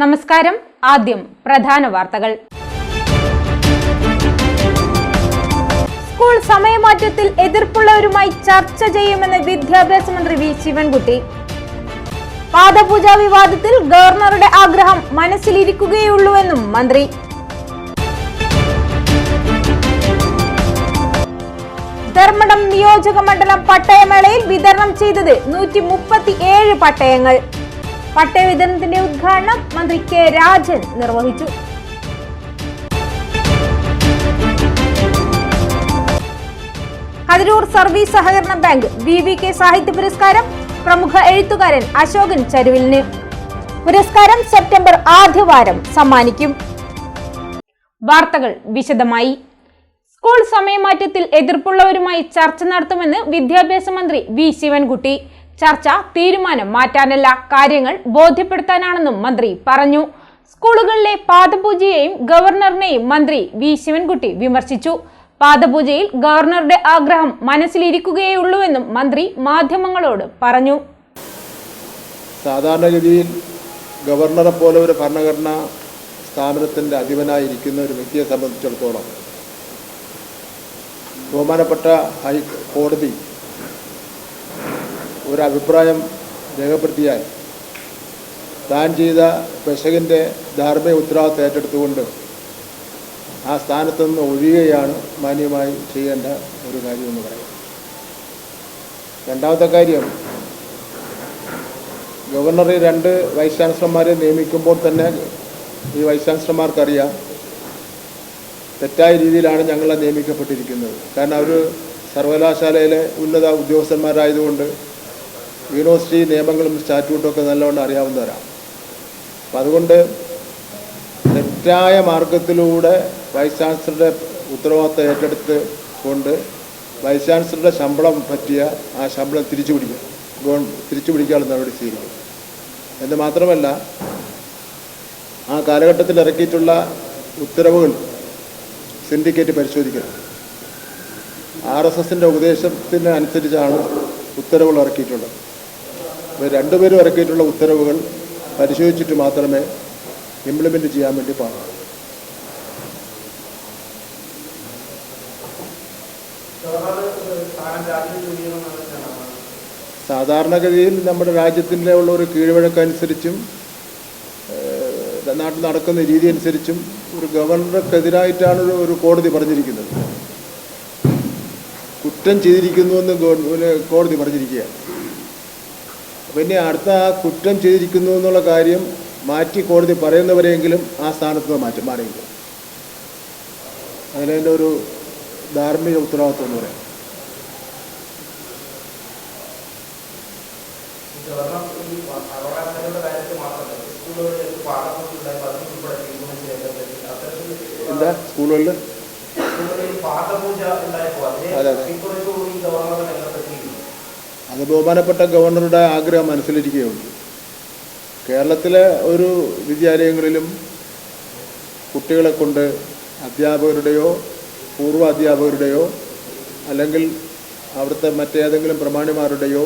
നമസ്കാരം. ആദ്യം പ്രധാന വാർത്തകൾ. സ്കൂൾ സമയമാറ്റത്തിൽ എതിർപ്പുള്ളവരുമായി ചർച്ച ചെയ്യുമെന്ന് വിദ്യാഭ്യാസ മന്ത്രി വി ശിവൻകുട്ടി. പാദപൂജാ വിവാദത്തിൽ ഗവർണറുടെ ആഗ്രഹം മനസ്സിലിരിക്കുകയുള്ളൂവെന്നും മന്ത്രി. ധർമ്മടം നിയോജക മണ്ഡലം പട്ടയമേളയിൽ വിതരണം ചെയ്തത് 137 പട്ടയങ്ങൾ. പട്ടയ വിതരണത്തിന്റെ ഉദ്ഘാടനം മന്ത്രി കെ രാജൻ നിർവഹിച്ചു. കതിരൂർ സർവീസ് സഹകരണ ബാങ്ക് VVK സാഹിത്യ പുരസ്കാരം പ്രമുഖ എഴുത്തുകാരൻ അശോകൻ ചരുവിലിന്. പുരസ്കാരം സെപ്റ്റംബർ ആദ്യവാരം സമ്മാനിക്കും. വാർത്തകൾ വിശദമായി. സ്കൂൾ സമയമാറ്റത്തിൽ എതിർപ്പുള്ളവരുമായി ചർച്ച നടത്തുമെന്ന് വിദ്യാഭ്യാസ മന്ത്രി വി ശിവൻകുട്ടി. ചർച്ച തീരുമാനം മാറ്റാനല്ല, കാര്യങ്ങൾ ബോധ്യപ്പെടുത്താനാണെന്നും മന്ത്രി പറഞ്ഞു. സ്കൂളുകളിലെ പാദപൂജയെയും ഗവർണറിനെയും മന്ത്രി വി ശിവൻകുട്ടി വിമർശിച്ചു. പാദപൂജയിൽ ഗവർണറുടെ ആഗ്രഹം മനസ്സിലിരിക്കുകയുള്ളൂവെന്നും മന്ത്രി മാധ്യമങ്ങളോട് പറഞ്ഞു. സാധാരണഗതിയിൽ ഗവർണറെ പോലെ ഒരു ഭരണഘടനാ സ്ഥാപനത്തിൻ്റെ അധിപനായിരിക്കുന്ന ഒരു വ്യക്തിയെ സംബന്ധിച്ചിടത്തോളം ബഹുമാനപ്പെട്ട ഹൈക്കോടതി ഒരു അഭിപ്രായം രേഖപ്പെടുത്തിയാൽ താൻ ചെയ്ത പെശകിൻ്റെ ധാർമ്മിക ഉത്തരവാദിത്വം ഏറ്റെടുത്തുകൊണ്ട് ആ സ്ഥാനത്ത് നിന്ന് ഒഴിയുകയാണ് മാന്യമായി ചെയ്യേണ്ട ഒരു കാര്യമെന്ന് പറയും. രണ്ടാമത്തെ കാര്യം, ഗവർണറെ 2 വൈസ് ചാൻസലർമാരെ നിയമിക്കുമ്പോൾ തന്നെ ഈ വൈസ് ചാൻസലർമാർക്കറിയാം തെറ്റായ രീതിയിലാണ് ഞങ്ങളെ നിയമിക്കപ്പെട്ടിരിക്കുന്നത്. കാരണം അവർ സർവകലാശാലയിലെ ഉന്നത ഉദ്യോഗസ്ഥന്മാരായതുകൊണ്ട് യൂണിവേഴ്സിറ്റി നിയമങ്ങളും സ്റ്റാറ്റ്യൂട്ടും ഒക്കെ നല്ലവണ്ണം അറിയാവുന്നവരാണ്. അപ്പം അതുകൊണ്ട് തെറ്റായ മാർഗത്തിലൂടെ വൈസ് ചാൻസലറുടെ ഉത്തരവാദിത്തം ഏറ്റെടുത്ത് കൊണ്ട് വൈസ് ചാൻസലറുടെ ശമ്പളം പറ്റിയ ആ ശമ്പളം തിരിച്ചു പിടിക്കാനുള്ള നടപടി സ്വീകരിക്കും. എന്ന് മാത്രമല്ല, ആ കാലഘട്ടത്തിൽ ഇറക്കിയിട്ടുള്ള ഉത്തരവുകൾ സിൻഡിക്കേറ്റ് പരിശോധിക്കണം. RSSൻ്റെ ഉപദേശത്തിന് അനുസരിച്ചാണ് ഉത്തരവുകൾ ഇറക്കിയിട്ടുള്ളത്. അപ്പോൾ 2 പേരും ഇറക്കിയിട്ടുള്ള ഉത്തരവുകൾ പരിശോധിച്ചിട്ട് മാത്രമേ ഇംപ്ലിമെൻറ്റ് ചെയ്യാൻ വേണ്ടി പാടുള്ളൂ. സാധാരണഗതിയിൽ നമ്മുടെ രാജ്യത്തിൻ്റെ ഉള്ള ഒരു കീഴ്വഴക്കനുസരിച്ചും നാട്ടിൽ നടക്കുന്ന രീതി അനുസരിച്ചും ഒരു ഗവർണർക്കെതിരായിട്ടാണ് ഒരു കോടതി പറഞ്ഞിരിക്കുന്നത്. കുറ്റം ചെയ്തിരിക്കുന്നുവെന്ന് കോടതി പറഞ്ഞിരിക്കുകയാണ്. പിന്നെ അടുത്ത ആ കുറ്റം ചെയ്തിരിക്കുന്നു എന്നുള്ള കാര്യം മാറ്റി കോടതി പറയുന്നവരെങ്കിലും ആ സ്ഥാനത്ത് നിന്ന് മാറിയില്ല. അതിൻ്റെ ഒരു ധാർമ്മിക ഉത്തരവാദിത്വം എന്ന് പറയാം. എന്താ സ്കൂളുകളിൽ അതെ അത് ബഹുമാനപ്പെട്ട ഗവർണറുടെ ആഗ്രഹം മനസ്സിലിരിക്കുകയുള്ളൂ. കേരളത്തിലെ ഒരു വിദ്യാലയങ്ങളിലും കുട്ടികളെ കൊണ്ട് അധ്യാപകരുടെയോ പൂർവ്വ അധ്യാപകരുടെയോ അല്ലെങ്കിൽ അവിടുത്തെ മറ്റേതെങ്കിലും പ്രമാണിമാരുടെയോ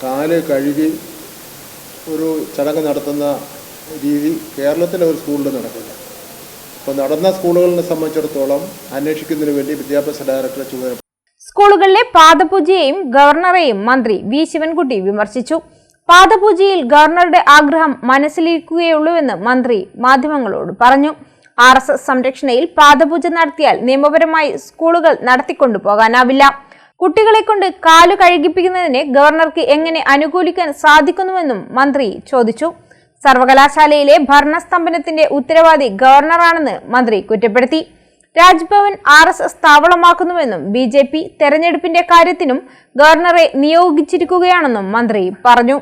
കാല് കഴുകി ഒരു ചടങ്ങ് നടത്തുന്ന രീതി കേരളത്തിലെ ഒരു സ്കൂളിൽ നടക്കില്ല. അപ്പോൾ നടന്ന സ്കൂളുകളെ സംബന്ധിച്ചിടത്തോളം അന്വേഷിക്കുന്നതിന് വേണ്ടി വിദ്യാഭ്യാസ ഡയറക്ടറെ ചുമതല. സ്കൂളുകളിലെ പാദപൂജയെയും ഗവർണറെയും മന്ത്രി വി ശിവൻകുട്ടി വിമർശിച്ചു. പാദപൂജയിൽ ഗവർണറുടെ ആഗ്രഹം മനസ്സിലിരിക്കുകയുള്ളൂവെന്ന് മന്ത്രി മാധ്യമങ്ങളോട് പറഞ്ഞു. RSS സംരക്ഷണയിൽ പാദപൂജ നടത്തിയാൽ നിയമപരമായി സ്കൂളുകൾ നടത്തിക്കൊണ്ടു പോകാനാവില്ല. കുട്ടികളെ കൊണ്ട് കാലു കഴുകിപ്പിക്കുന്നതിനെ ഗവർണർക്ക് എങ്ങനെ അനുകൂലിക്കാൻ സാധിക്കുന്നുവെന്നും മന്ത്രി ചോദിച്ചു. സർവകലാശാലയിലെ ഭരണസ്തംഭനത്തിന്റെ ഉത്തരവാദി ഗവർണറാണെന്ന് മന്ത്രി കുറ്റപ്പെടുത്തി. രാജ്ഭവൻ RSS താവളമാക്കുന്നുവെന്നും BJP തെരഞ്ഞെടുപ്പിന്റെ കാര്യത്തിനും ഗവർണറെ നിയോഗിച്ചിരിക്കുകയാണെന്നും മന്ത്രി പറഞ്ഞു.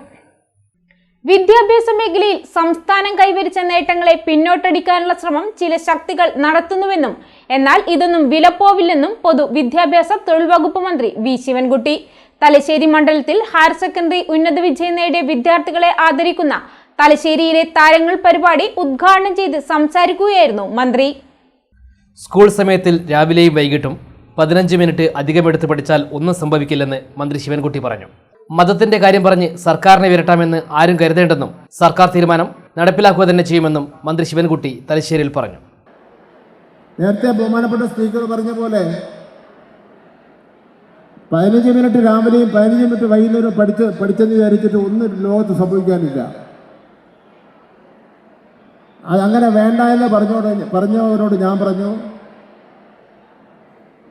വിദ്യാഭ്യാസ മേഖലയിൽ സംസ്ഥാനം കൈവരിച്ച നേട്ടങ്ങളെ പിന്നോട്ടടിക്കാനുള്ള ശ്രമം ചില ശക്തികൾ നടത്തുന്നുവെന്നും എന്നാൽ ഇതൊന്നും വിലപ്പോവില്ലെന്നും പൊതു വിദ്യാഭ്യാസ തൊഴിൽ വകുപ്പ് മന്ത്രി വി ശിവൻകുട്ടി. തലശ്ശേരി മണ്ഡലത്തിൽ ഹയർ സെക്കൻഡറി ഉന്നത വിജയം നേടിയ വിദ്യാർത്ഥികളെ ആദരിക്കുന്ന തലശ്ശേരിയിലെ താരങ്ങൾ പരിപാടി ഉദ്ഘാടനം ചെയ്ത് സംസാരിക്കുകയായിരുന്നു മന്ത്രി. സ്കൂൾ സമയത്തിൽ രാവിലെയും വൈകിട്ടും 15 മിനിറ്റ് അധികമെടുത്ത് പഠിച്ചാൽ ഒന്നും സംഭവിക്കില്ലെന്ന് മന്ത്രി ശിവൻകുട്ടി പറഞ്ഞു. മതത്തിന്റെ കാര്യം പറഞ്ഞ് സർക്കാരിനെ വിരട്ടാമെന്ന് ആരും കരുതേണ്ടെന്നും സർക്കാർ തീരുമാനം നടപ്പിലാക്കുക തന്നെ ചെയ്യുമെന്നും മന്ത്രി ശിവൻകുട്ടി തലശ്ശേരിയിൽ പറഞ്ഞു. നേരത്തെ ബഹുമാനപ്പെട്ട സ്പീക്കർ പറഞ്ഞ പോലെ 15 മിനിറ്റ് രാവിലെയും 15 മിനിറ്റ് വൈകുന്നേരവും പഠിച്ചെന്ന് വിചാരിച്ചിട്ട് ഒന്നും ലോകത്ത് സംഭവിക്കാനില്ല. അതങ്ങനെ വേണ്ട എന്ന് പറഞ്ഞവരോട് ഞാൻ പറഞ്ഞു,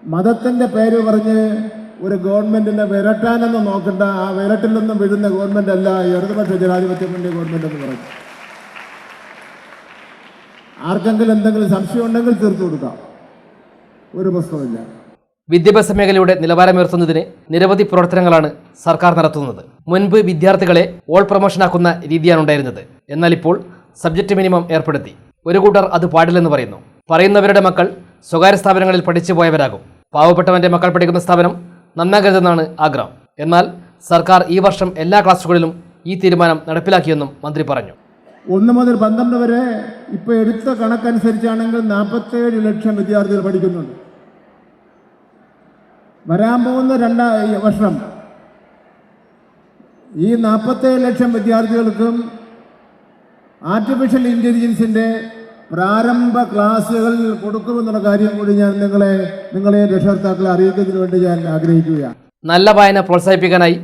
മതത്തിൻ്റെ പേര് പറഞ്ഞ് ഒരു ഗവൺമെൻറ്റിനെ വിരട്ടാനൊന്നും നോക്കണ്ട, ആ വിരട്ടിൽ നിന്നും വീഴുന്ന ഗവൺമെൻറ് അല്ല ഇടതുപക്ഷ ജനാധിപത്യ മുന്നണി ഗവൺമെൻറ് എന്ന് പറഞ്ഞു. ആർക്കെങ്കിലും എന്തെങ്കിലും സംശയം ഉണ്ടെങ്കിൽ തീർത്തു കൊടുക്കാം, ഒരു പ്രശ്നമില്ല. വിദ്യാഭ്യാസ മേഖലയുടെ നിലവാരമുയർത്തുന്നതിന് നിരവധി പ്രവർത്തനങ്ങളാണ് സർക്കാർ നടത്തുന്നത്. മുൻപ് വിദ്യാർത്ഥികളെ ഓൾ പ്രൊമോഷനാക്കുന്ന രീതിയാണ് ഉണ്ടായിരുന്നത്. എന്നാൽ ഇപ്പോൾ സബ്ജക്റ്റ് മിനിമം ഏർപ്പെടുത്തി. ഒരു കൂട്ടർ അത് പാടില്ലെന്ന് പറയുന്നു. പറയുന്നവരുടെ മക്കൾ സ്വകാര്യ സ്ഥാപനങ്ങളിൽ പഠിച്ചു പോയവരാകും. പാവപ്പെട്ടവന്റെ മക്കൾ പഠിക്കുന്ന സ്ഥാപനം നന്നാകരുതെന്നാണ് ആഗ്രഹം. എന്നാൽ സർക്കാർ ഈ വർഷം എല്ലാ ക്ലാസുകളിലും ഈ തീരുമാനം നടപ്പിലാക്കിയെന്നും മന്ത്രി പറഞ്ഞു. 1 മുതൽ 12 വരെ ഇപ്പോൾ എടുത്ത കണക്കനുസരിച്ചാണെങ്കിൽ 47 ലക്ഷം വിദ്യാർത്ഥികൾ പഠിക്കുന്നുണ്ട്. വരാൻ പോകുന്ന വർഷം ഈ 47 ലക്ഷം വിദ്യാർത്ഥികൾക്കും ആർട്ടിഫിഷ്യൽ ഇൻ്റലിജൻസിൻ്റെ പ്രാരംഭ ക്ലാസ്സുകൾ കൊടുക്കുമെന്നുള്ള കാര്യം കൂടി ഞാൻ നിങ്ങളെ രക്ഷകർത്താക്കളെ അറിയിക്കുന്നതിന് വേണ്ടി ഞാൻ ആഗ്രഹിക്കുകയാണ്. നല്ല വായന പ്രോത്സാഹിപ്പിക്കാനായി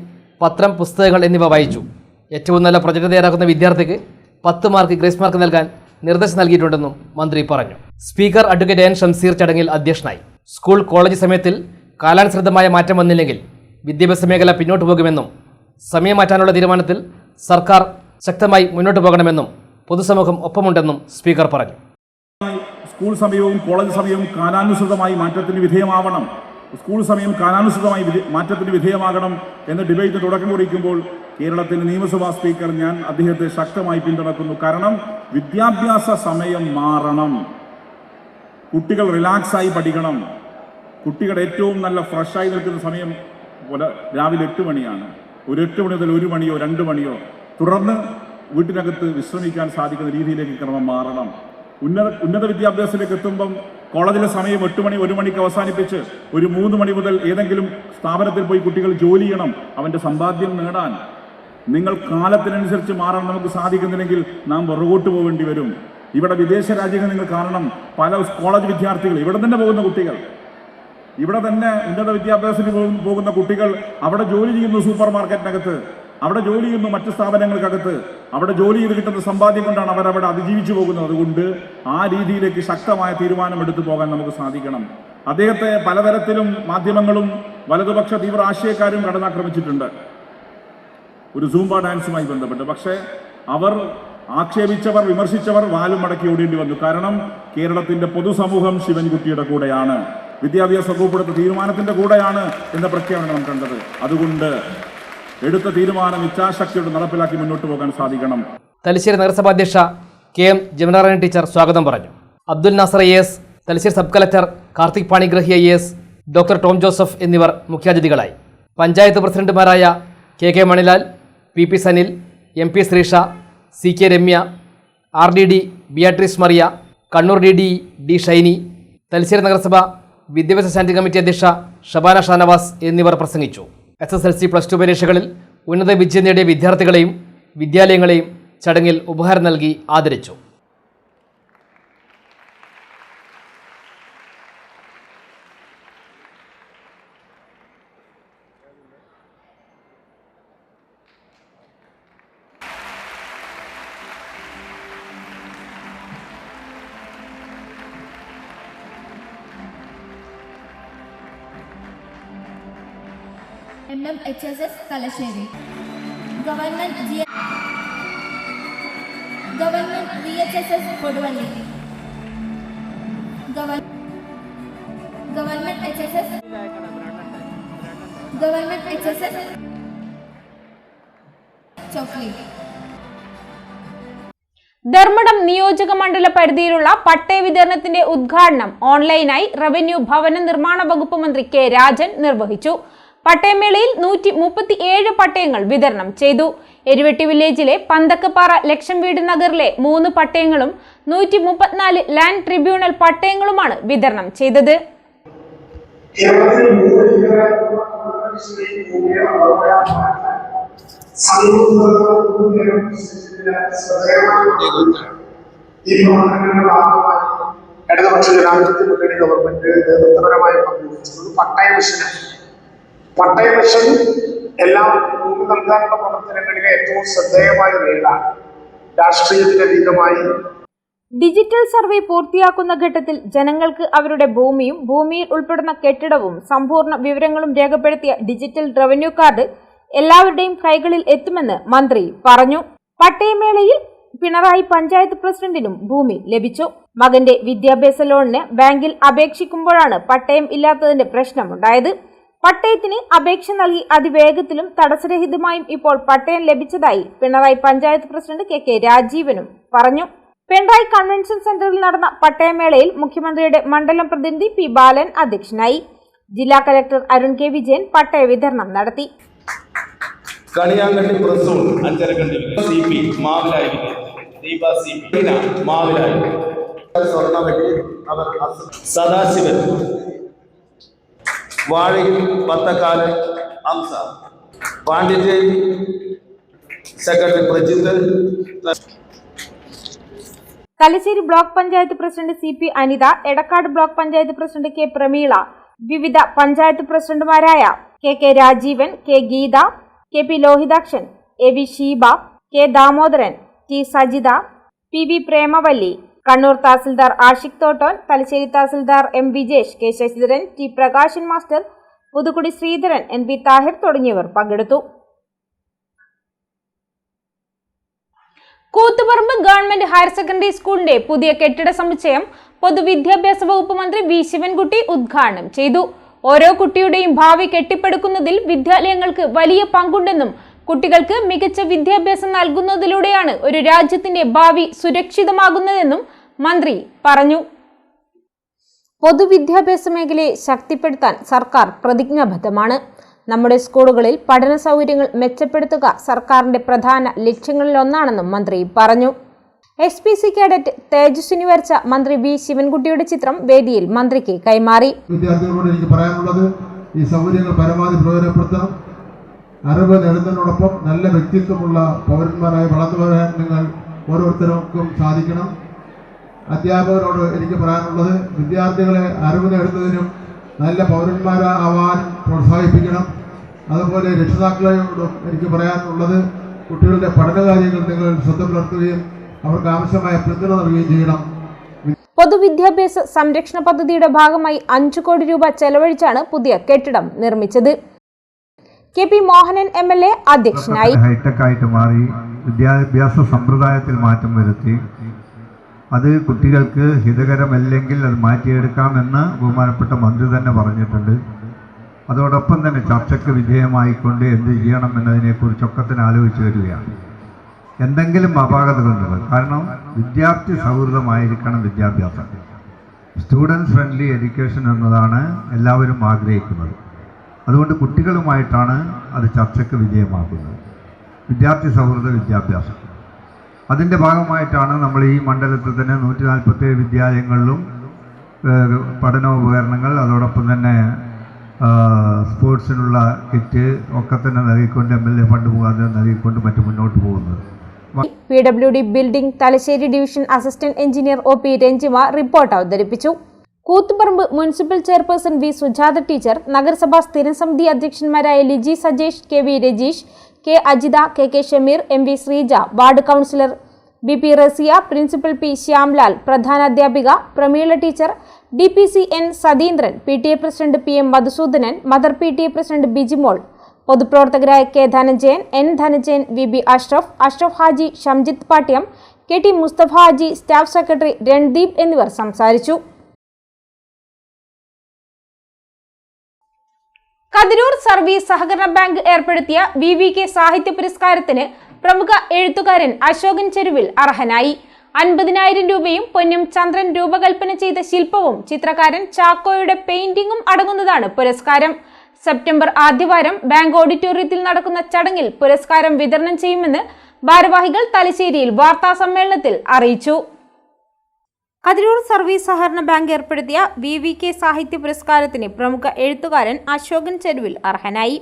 പത്രം, പുസ്തകങ്ങൾ എന്നിവ വായിച്ചു. ഏറ്റവും നല്ല പ്രൊജക്ട് തയ്യാറാക്കുന്ന വിദ്യാർത്ഥിക്ക് 10 മാർക്ക് ഗ്രേസ് മാർക്ക് നൽകാൻ നിർദ്ദേശം നൽകിയിട്ടുണ്ടെന്നും മന്ത്രി പറഞ്ഞു. സ്പീക്കർ അഡ്വക്കേറ്റ് എൻ ഷംസീർ ചടങ്ങിൽ അധ്യക്ഷനായി. സ്കൂൾ കോളേജ് സമയത്തിൽ കാലാനുസൃതമായ മാറ്റം വന്നില്ലെങ്കിൽ വിദ്യാഭ്യാസ മേഖല പിന്നോട്ട് പോകുമെന്നും സമയം മാറ്റാനുള്ള തീരുമാനത്തിൽ സർക്കാർ ശക്തമായി മുന്നോട്ട് പോകണമെന്നും പൊതുസമൂഹം ഒപ്പമുണ്ടെന്നും സ്പീക്കർ പറഞ്ഞു. സ്കൂൾ സമയവും കോളേജ് സമയവും കാലാനുസൃതമായി മാറ്റത്തിന് വിധേയമാവണം. സ്കൂൾ സമയം കാലാനുസൃതമായി മാറ്റത്തിന് വിധേയമാകണം എന്ന ഡിബേറ്റിന് തുടക്കം കുറിക്കുമ്പോൾ കേരളത്തിൻ്റെ നിയമസഭാ സ്പീക്കർ ഞാൻ അദ്ദേഹത്തെ ശക്തമായി പിന്തുണക്കുന്നു. കാരണം വിദ്യാഭ്യാസ സമയം മാറണം. കുട്ടികൾ റിലാക്സായി പഠിക്കണം. കുട്ടികളുടെ ഏറ്റവും നല്ല ഫ്രഷായി നിൽക്കുന്ന സമയം രാവിലെ 8 മണിയാണ്. ഒരു 8 മണി മുതൽ 1 മണിയോ 2 മണിയോ തുടർന്ന് വീട്ടിനകത്ത് വിശ്രമിക്കാൻ സാധിക്കുന്ന രീതിയിലേക്ക് ക്രമം മാറണം. ഉന്നത വിദ്യാഭ്യാസത്തിലേക്ക് എത്തുമ്പം കോളേജിലെ സമയം 8 മണി 1 മണിക്ക് അവസാനിപ്പിച്ച് ഒരു 3 മണി മുതൽ ഏതെങ്കിലും സ്ഥാപനത്തിൽ പോയി കുട്ടികൾ ജോലി ചെയ്യണം, അവൻ്റെ സമ്പാദ്യം നേടാൻ. നിങ്ങൾ കാലത്തിനനുസരിച്ച് മാറാൻ നമുക്ക് സാധിക്കുന്നില്ലെങ്കിൽ നാം പുറകോട്ട് പോകേണ്ടി വരും. ഇവിടെ വിദേശ രാജ്യങ്ങൾ നിങ്ങൾ കാണണം. പല കോളേജ് വിദ്യാർത്ഥികൾ ഇവിടെ തന്നെ പോകുന്ന കുട്ടികൾ, ഇവിടെ തന്നെ ഉന്നത വിദ്യാഭ്യാസത്തിന് പോകുന്ന കുട്ടികൾ അവിടെ ജോലി ചെയ്യുന്നു, സൂപ്പർ മാർക്കറ്റിനകത്ത് അവിടെ ജോലി ചെയ്യുന്നു, മറ്റ് സ്ഥാപനങ്ങൾക്കകത്ത് അവിടെ ജോലി ചെയ്ത് കിട്ടുന്ന സമ്പാദ്യം കൊണ്ടാണ് അവരവിടെ അതിജീവിച്ചു പോകുന്നത്. അതുകൊണ്ട് ആ രീതിയിലേക്ക് ശക്തമായ തീരുമാനമെടുത്തു പോകാൻ നമുക്ക് സാധിക്കണം. അദ്ദേഹത്തെ പലതരത്തിലും മാധ്യമങ്ങളും വലതുപക്ഷ തീവ്ര ആശയക്കാരും കടന്നാക്രമിച്ചിട്ടുണ്ട് ഒരു സൂംബ ഡാൻസുമായി ബന്ധപ്പെട്ട്. പക്ഷേ അവർ ആക്ഷേപിച്ചവർ, വിമർശിച്ചവർ വാലും മടക്കി ഓടേണ്ടി വന്നു. കാരണം കേരളത്തിന്റെ പൊതുസമൂഹം ശിവൻകുട്ടിയുടെ കൂടെയാണ്, വിദ്യാഭ്യാസ വകുപ്പെടുത്ത തീരുമാനത്തിന്റെ കൂടെയാണ് എന്ന പ്രഖ്യാപനം നാം കണ്ടത്. അതുകൊണ്ട് എടുത്ത തീരുമാനം ഇച്ഛാശക്തിയോട് നടപ്പിലാക്കി മുന്നോട്ട് പോകാൻ സാധിക്കണം. തലശ്ശേരി നഗരസഭാ അധ്യക്ഷ KM ജമുനാറാണി ടീച്ചർ സ്വാഗതം പറഞ്ഞു. Abdul Nasser AS, Thalassery sub collector Karthik Panigrahi IAS, doctor Tom Joseph എന്നിവർ മുഖ്യാതിഥികളായി. പഞ്ചായത്ത് പ്രസിഡന്റുമാരായ KK Manilal, PP Sanil, MP Sreesha, CK Ramya, RDD Beatrice Maria, Kannur DD D Shiny, Thalassery നഗരസഭ വിദ്യാഭ്യാസ സ്റ്റാൻഡിംഗ് കമ്മിറ്റി അധ്യക്ഷ ഷബാന ഷാനവാസ് എന്നിവർ പ്രസംഗിച്ചു. SSLC +2 പരീക്ഷകളിൽ ഉന്നത വിജയം നേടിയ വിദ്യാർത്ഥികളെയും വിദ്യാലയങ്ങളെയും ചടങ്ങിൽ ഉപഹാരം നൽകി ആദരിച്ചു. MMHSS Thalassery, government VHSS Koduvally, government HSS Chokli. Dharmadam നിയോജക മണ്ഡല പരിധിയിലുള്ള പട്ടയ വിതരണത്തിന്റെ ഉദ്ഘാടനം ഓൺലൈനായി റവന്യൂ ഭവന നിർമ്മാണ വകുപ്പ് മന്ത്രി K രാജൻ നിർവഹിച്ചു. പട്ടയമേളയിൽ 137 പട്ടയങ്ങൾ വിതരണം ചെയ്തു. എരുവെട്ടി വില്ലേജിലെ പന്തക്കപ്പാറ ലക്ഷം വീട് നഗറിലെ 3 പട്ടയങ്ങളും 134 ലാൻഡ് ട്രിബ്യൂണൽ പട്ടയങ്ങളുമാണ് വിതരണം ചെയ്തത്. കേരളത്തിൽ ഇടതുപക്ഷ ജനാധിപത്യ മുന്നണി ഗവൺമെന്റ് നേതൃത്വപരമായി പങ്കുവച്ചത് പട്ടയ മിഷനാണ്. പട്ടയ മിഷൻ എല്ലാം ഭൂമി നൽകാനുള്ള പ്രവർത്തനങ്ങളിലെ ഏറ്റവും ശ്രദ്ധേയമായ നേടാൻ രാഷ്ട്രീയത്തിനതീതമായി ഡിജിറ്റൽ സർവേ പൂർത്തിയാക്കുന്ന ഘട്ടത്തിൽ ജനങ്ങൾക്ക് അവരുടെ ഭൂമിയും ഭൂമിയിൽ ഉൾപ്പെടുന്ന കെട്ടിടവും സമ്പൂർണ്ണ വിവരങ്ങളും രേഖപ്പെടുത്തിയ ഡിജിറ്റൽ റവന്യൂ കാർഡ് എല്ലാവരുടെയും കൈകളിൽ എത്തുമെന്ന് മന്ത്രി പറഞ്ഞു. പട്ടയമേളയിൽ പിണറായി പഞ്ചായത്ത് പ്രസിഡന്റിനും ഭൂമി ലഭിച്ചു. മകന്റെ വിദ്യാഭ്യാസ ലോണിന് ബാങ്കിൽ അപേക്ഷിക്കുമ്പോഴാണ് പട്ടയം ഇല്ലാത്തതിന്റെ പ്രശ്നമുണ്ടായത്. പട്ടയത്തിന് അപേക്ഷ നൽകി അതിവേഗത്തിലും തടസ്സരഹിതമായും ഇപ്പോൾ പട്ടയം ലഭിച്ചതായി പിണറായി പഞ്ചായത്ത് പ്രസിഡന്റ് കെ രാജീവനും പറഞ്ഞു. പിണറായി കൺവെൻഷൻ സെന്ററിൽ നടന്ന പട്ടയമേളയിൽ മുഖ്യമന്ത്രിയുടെ മണ്ഡലം പ്രതിനിധി പി ബാലൻ അധ്യക്ഷനായി. ജില്ലാ കലക്ടർ അരുൺ കെ വിജയൻ പട്ടയ വിതരണം നടത്തി. Kaniyankandi Prasoon Anjarakandy CP Mavilayi Deepa CP Mavilayi Sadasivan Vazhayil Pathakkalan Hamsa Pondicherry secretary Prajith. Thalassery block panchayat president CP Anitha, Edakkad block panchayat president K Prameela, വിവിധ പഞ്ചായത്ത് പ്രസിഡന്റുമാരായ K Rajeevan, K Geetha, KP Lohithakshan, AV Sheeba, K Damodaran, T Sajitha, PV Premavalli, Kannur tahsildar Ashiq Thotton, Thalassery tahsildar M Vijesh, K Sasidharan, T Prakashan master, Puthukkudi Sreedharan, NP Thahir തുടങ്ങിയവർ പങ്കെടുത്തു. കൂത്തുപറമ്പ് ഗവൺമെന്റ് ഹയർ സെക്കൻഡറി സ്കൂളിന്റെ പുതിയ കെട്ടിട സമുച്ചയം പൊതുവിദ്യാഭ്യാസ വകുപ്പ് മന്ത്രി വി ശിവൻകുട്ടി ഉദ്ഘാടനം ചെയ്തു. ഓരോ കുട്ടിയുടെയും ഭാവി കെട്ടിപ്പടുക്കുന്നതിൽ വിദ്യാലയങ്ങൾക്ക് വലിയ പങ്കുണ്ടെന്നും കുട്ടികൾക്ക് മികച്ച വിദ്യാഭ്യാസം നൽകുന്നതിലൂടെയാണ് ഒരു രാജ്യത്തിന്റെ ഭാവി സുരക്ഷിതമാകുന്നതെന്നും മന്ത്രി പറഞ്ഞു. പൊതുവിദ്യാഭ്യാസ മേഖലയെ ശക്തിപ്പെടുത്താൻ സർക്കാർ പ്രതിജ്ഞാബദ്ധമാണ്. നമ്മുടെ സ്കൂളുകളിൽ പഠന സൗകര്യങ്ങൾ മെച്ചപ്പെടുത്തുക സർക്കാരിന്റെ പ്രധാന ലക്ഷ്യങ്ങളിലൊന്നാണെന്നും മന്ത്രി പറഞ്ഞു. SPC കേഡറ്റ് തേജസ്വിനി വരച്ച മന്ത്രി വി ശിവൻകുട്ടിയുടെ ചിത്രം വേദിയിൽ മന്ത്രിക്ക് കൈമാറി. വിദ്യാർത്ഥികളോട് എനിക്ക് പറയാനുള്ളത്, ഈ സൗകര്യങ്ങൾ പരമാവധി പ്രയോജനപ്പെടുത്തണം. അറിവ് നേടുന്നതിനോടൊപ്പം നല്ല വ്യക്തിത്വമുള്ള പൗരന്മാരായി വളർന്നു വരാൻ നിങ്ങൾ ഓരോരുത്തർക്കും സാധിക്കണം. അധ്യാപകരോട് എനിക്ക് പറയാനുള്ളത്, വിദ്യാർത്ഥികളെ അറിവ് നേടുന്നതിനും നല്ല പൗരന്മാരാവാൻ പ്രോത്സാഹിപ്പിക്കണം. അതുപോലെ രക്ഷിതാക്കളോടും എനിക്ക് പറയാനുള്ളത്, കുട്ടികളുടെ പഠനകാര്യങ്ങൾ നിങ്ങൾ ശ്രദ്ധ പുലർത്തുകയും അവർക്ക് ആവശ്യമായ പിന്തുണ നൽകുകയും ചെയ്യണം. പൊതുവിദ്യാഭ്യാസ സംരക്ഷണ പദ്ധതിയുടെ ഭാഗമായി 5 കോടി രൂപ ചെലവഴിച്ചാണ് പുതിയ കെട്ടിടം നിർമ്മിച്ചത്. KP മോഹനൻ MLA അധ്യക്ഷനായി. ഹൈടെക് ആയിട്ട് മാറി വിദ്യാഭ്യാസ സമ്പ്രദായത്തിൽ മാറ്റം വരുത്തി അത് കുട്ടികൾക്ക് ഹിതകരമല്ലെങ്കിൽ അത് മാറ്റിയെടുക്കാമെന്ന് ബഹുമാനപ്പെട്ട മന്ത്രി തന്നെ പറഞ്ഞിട്ടുണ്ട്. അതോടൊപ്പം തന്നെ ചർച്ചയ്ക്ക് വിധേയമായിക്കൊണ്ട് എന്ത് ചെയ്യണം എന്നതിനെക്കുറിച്ചൊക്കെ തന്നെ ആലോചിച്ച് വരികയാണ്. എന്തെങ്കിലും അപാകതകളുണ്ട്. കാരണം വിദ്യാർത്ഥി സൗഹൃദമായിരിക്കണം വിദ്യാഭ്യാസം. സ്റ്റുഡൻറ് ഫ്രണ്ട്ലി എഡ്യൂക്കേഷൻ എന്നതാണ് എല്ലാവരും ആഗ്രഹിക്കുന്നത്. അതുകൊണ്ട് കുട്ടികളുമായിട്ടാണ് അത് ചർച്ചയ്ക്ക് വിധേയമാക്കുന്നത്. വിദ്യാർത്ഥി സൗഹൃദ വിദ്യാഭ്യാസം അതിൻ്റെ ഭാഗമായിട്ടാണ് നമ്മൾ ഈ മണ്ഡലത്തിൽ തന്നെ 147 വിദ്യാലയങ്ങളിലും പഠനോപകരണങ്ങൾ അതോടൊപ്പം തന്നെ സ്പോർട്സിനുള്ള കിറ്റ് ഒക്കെ തന്നെ നൽകിക്കൊണ്ട് MLA ഫണ്ട് മുഖാന്തരം നൽകിക്കൊണ്ട് മറ്റു മുന്നോട്ട് പോകുന്നത്. PWD building Thalassery division assistant engineer OP Ranjima report അവതരിപ്പിച്ചു. Koothuparamba municipal chairperson V Sujatha teacher, നഗരസഭാ സ്ഥിരം സമിതി അധ്യക്ഷന്മാരായ Liji Sajesh, KV Rajeesh, K Ajitha, KK Shameer, MV Sreeja, ward councillor BP Rasiya, principal P Shyamlal, പ്രധാനാധ്യാപിക Prameela teacher, DPC N Satheendran, PTA president PM Madhusoodanan, mother PTA president Bijimol, പൊതുപ്രവർത്തകരായ K Dhananjayan, N Dhananjayan, VB Ashraf Haji, Shamjith Pattiam, KT Musthafa Haji, staff secretary Randeep എന്നിവർ സംസാരിച്ചു. Kathirur service സഹകരണ ബാങ്ക് ഏർപ്പെടുത്തിയ VVK സാഹിത്യ പുരസ്കാരത്തിന് പ്രമുഖ എഴുത്തുകാരൻ അശോകൻ ചെരുവിൽ അർഹനായി. 50,000 രൂപയും പൊന്നും ചന്ദ്രൻ രൂപകൽപ്പന ചെയ്ത ശില്പവും ചിത്രകാരൻ ചാക്കോയുടെ പെയിന്റിംഗും അടങ്ങുന്നതാണ് പുരസ്കാരം. സെപ്റ്റംബർ ആദ്യവാരം ബാങ്ക് ഓഡിറ്റോറിയത്തിൽ നടക്കുന്ന ചടങ്ങിൽ പുരസ്കാരം വിതരണം ചെയ്യുമെന്ന് ഭാരവാഹികൾ തലശ്ശേരിയിൽ വാർത്താ സമ്മേളനത്തിൽ അറിയിച്ചു. കതിരൂർ സർവീസ് സഹകരണ ബാങ്ക് ഏർപ്പെടുത്തിയ VVK സാഹിത്യ പുരസ്കാരത്തിന് പ്രമുഖ എഴുത്തുകാരൻ അശോകൻ ചെരുവിൽ അർഹനായി.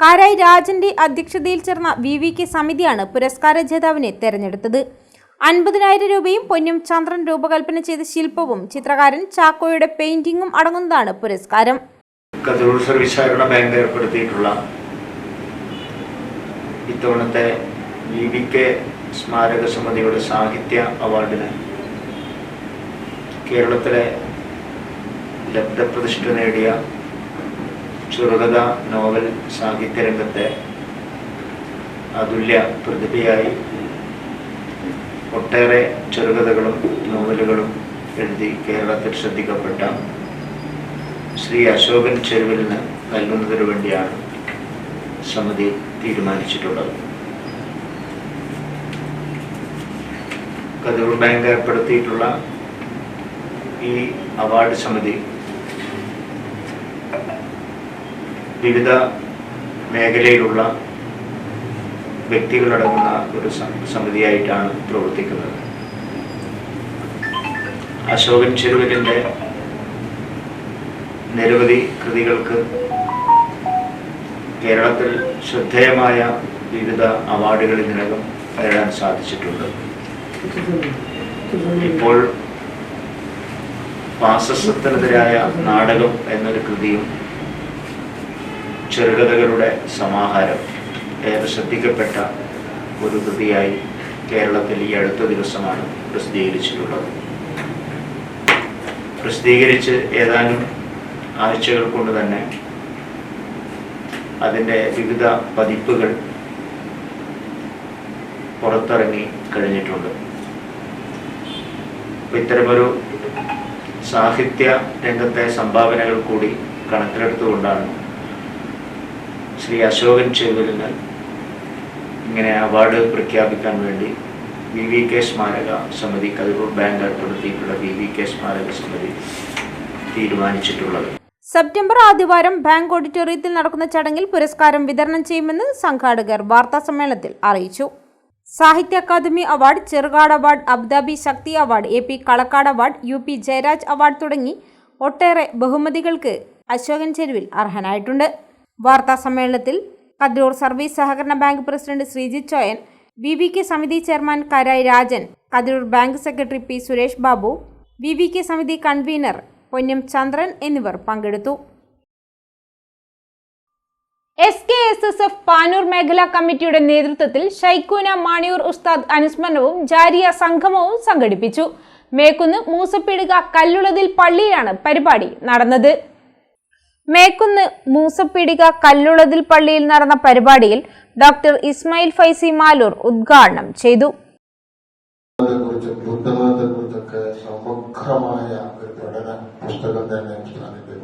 കാരായി രാജന്റെ അധ്യക്ഷതയിൽ ചേർന്ന VVK സമിതിയാണ് പുരസ്കാര ജേതാവിനെ തെരഞ്ഞെടുത്തത്. 50,000 രൂപയും പൊന്നും ചന്ദ്രൻ രൂപകൽപ്പന ചെയ്ത ശില്പവും ചിത്രകാരൻ ചാക്കോയുടെ പെയിന്റിംഗും അടങ്ങുന്നതാണ് പുരസ്കാരം. കതിരൂർ സർവീസ് സഹകരണ ബാങ്ക് ഏർപ്പെടുത്തിയിട്ടുള്ള ഇത്തവണത്തെ VVK സ്മാരക സമിതിയുടെ സാഹിത്യ അവാർഡിന് കേരളത്തിലെ ലബ്ധപ്രതിഷ്ഠ നേടിയ ചെറുകഥ നോവൽ സാഹിത്യ രംഗത്തെ അതുല്യ പ്രതിഭയായി ഒട്ടേറെ ചെറുകഥകളും നോവലുകളും എഴുതി കേരളത്തിൽ ശ്രദ്ധിക്കപ്പെട്ട ശ്രീ അശോകൻ ചെരുവിലിന് നൽകുന്നതിനു വേണ്ടിയാണ് സമിതി തീരുമാനിച്ചിട്ടുള്ളത്. കതിരൂർ ബാങ്ക് ഏർപ്പെടുത്തിയിട്ടുള്ള ഈ അവാർഡ് സമിതി വിവിധ മേഖലയിലുള്ള വ്യക്തികളടങ്ങുന്ന ഒരു സമിതിയായിട്ടാണ് പ്രവർത്തിക്കുന്നത്. അശോകൻ ചെരുവിലിൻ്റെ നിരവധി കൃതികൾക്ക് കേരളത്തിൽ ശ്രദ്ധേയമായ വിവിധ അവാർഡുകൾ ഇതിനകം നേടാൻ സാധിച്ചിട്ടുണ്ട്. ഇപ്പോൾ ഫാസിസത്തിനെതിരായ നാടകം എന്നൊരു കൃതിയും ചെറുകഥകളുടെ സമാഹാരം ഏറെ ശ്രദ്ധിക്കപ്പെട്ട ഒരു കൃതിയായി കേരളത്തിൽ ഈ അടുത്ത ദിവസമാണ് പ്രസിദ്ധീകരിച്ചിട്ടുള്ളത്. പ്രസിദ്ധീകരിച്ച് ഏതാനും ആഴ്ചകൾ കൊണ്ട് തന്നെ അതിൻ്റെ വിവിധ പതിപ്പുകൾ പുറത്തിറങ്ങി കഴിഞ്ഞിട്ടുണ്ട്. ഇത്തരമൊരു സാഹിത്യ രംഗത്തെ സംഭാവനകൾ കൂടി കണക്കിലെടുത്തുകൊണ്ടാണ് ശ്രീ അശോകൻ ചെരുവിലിന് ഇങ്ങനെ അവാർഡ് പ്രഖ്യാപിക്കാൻ വേണ്ടി VVK സ്മാരക സമിതി, കതിരൂർ ബാങ്ക് ഏർപ്പെടുത്തിയിട്ടുള്ള VVK സ്മാരക സമിതി തീരുമാനിച്ചിട്ടുള്ളത്. സെപ്റ്റംബർ ആദ്യവാരം ബാങ്ക് ഓഡിറ്റോറിയത്തിൽ നടക്കുന്ന ചടങ്ങിൽ പുരസ്കാരം വിതരണം ചെയ്യുമെന്ന് സംഘാടകർ വാർത്താസമ്മേളനത്തിൽ അറിയിച്ചു. Sahitya Akademi award, Cherukad award, Abu Dhabi Shakthi award, AP Kalakkad award, UP Jayaraj award തുടങ്ങി ഒട്ടേറെ ബഹുമതികൾക്ക് അശോകൻ ചെരുവിൽ അർഹനായിട്ടുണ്ട്. വാർത്താ സമ്മേളനത്തിൽ കതിരൂർ സർവീസ് സഹകരണ bank president Sreejith Choyan, VVK സമിതി chairman Karayi Rajan, Kathiroor bank secretary P Suresh Babu, VVK സമിതി കൺവീനർ പൊന്നും ചന്ദ്രൻ എന്നിവർ പങ്കെടുത്തു. SKSSF പാനൂർ മേഖലാ കമ്മിറ്റിയുടെ നേതൃത്വത്തിൽ ഷൈഖൂന മാണിയൂർ ഉസ്താദ് അനുസ്മരണവും ജാരിയ സംഗമവും സംഘടിപ്പിച്ചു. മേക്കുന്ന് മൂസപ്പീടിക കല്ലുളതിൽ പള്ളിയിലാണ് പരിപാടി നടന്നത്. മേക്കുന്ന് മൂസപ്പീടിക കല്ലുളതിൽ പള്ളിയിൽ നടന്ന പരിപാടിയിൽ ഡോക്ടർ ഇസ്മായിൽ ഫൈസി മാലൂർ ഉദ്ഘാടനം ചെയ്തു. ബുദ്ധമതത്തെക്കുറിച്ചൊക്കെ സമഗ്രമായ ഒരു പഠന പുസ്തകം തന്നെ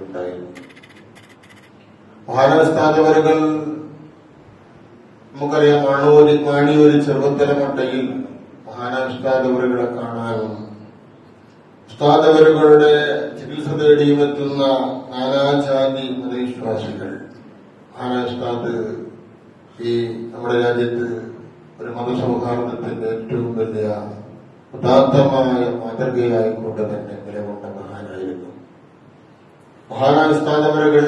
ഉണ്ടായിരുന്നു. മഹാരാഷ്ട്രാജവരുകൾ നമുക്കറിയാം, മാണിയൂര് ചെറുപ്പത്തലമട്ടയിൽ മഹാരാഷ്ട്രാജവരുകളെ കാണാനും ഉസ്താദവരുകളുടെ ചികിത്സ തേടിയും എത്തുന്ന നാനാജാതി മതവിശ്വാസികൾ മഹാരാഷ്ട്രാത് ഈ നമ്മുടെ രാജ്യത്ത് ഒരു മതസൗഹാർദ്ദത്തിന്റെ ഏറ്റവും വലിയ ഉദാത്തമായ മാതൃകയായിക്കൊണ്ട് തന്നെ നിലകൊണ്ട മഹാനായിരുന്നു. മഹാരാഷ്ട്രാജവരുകൾ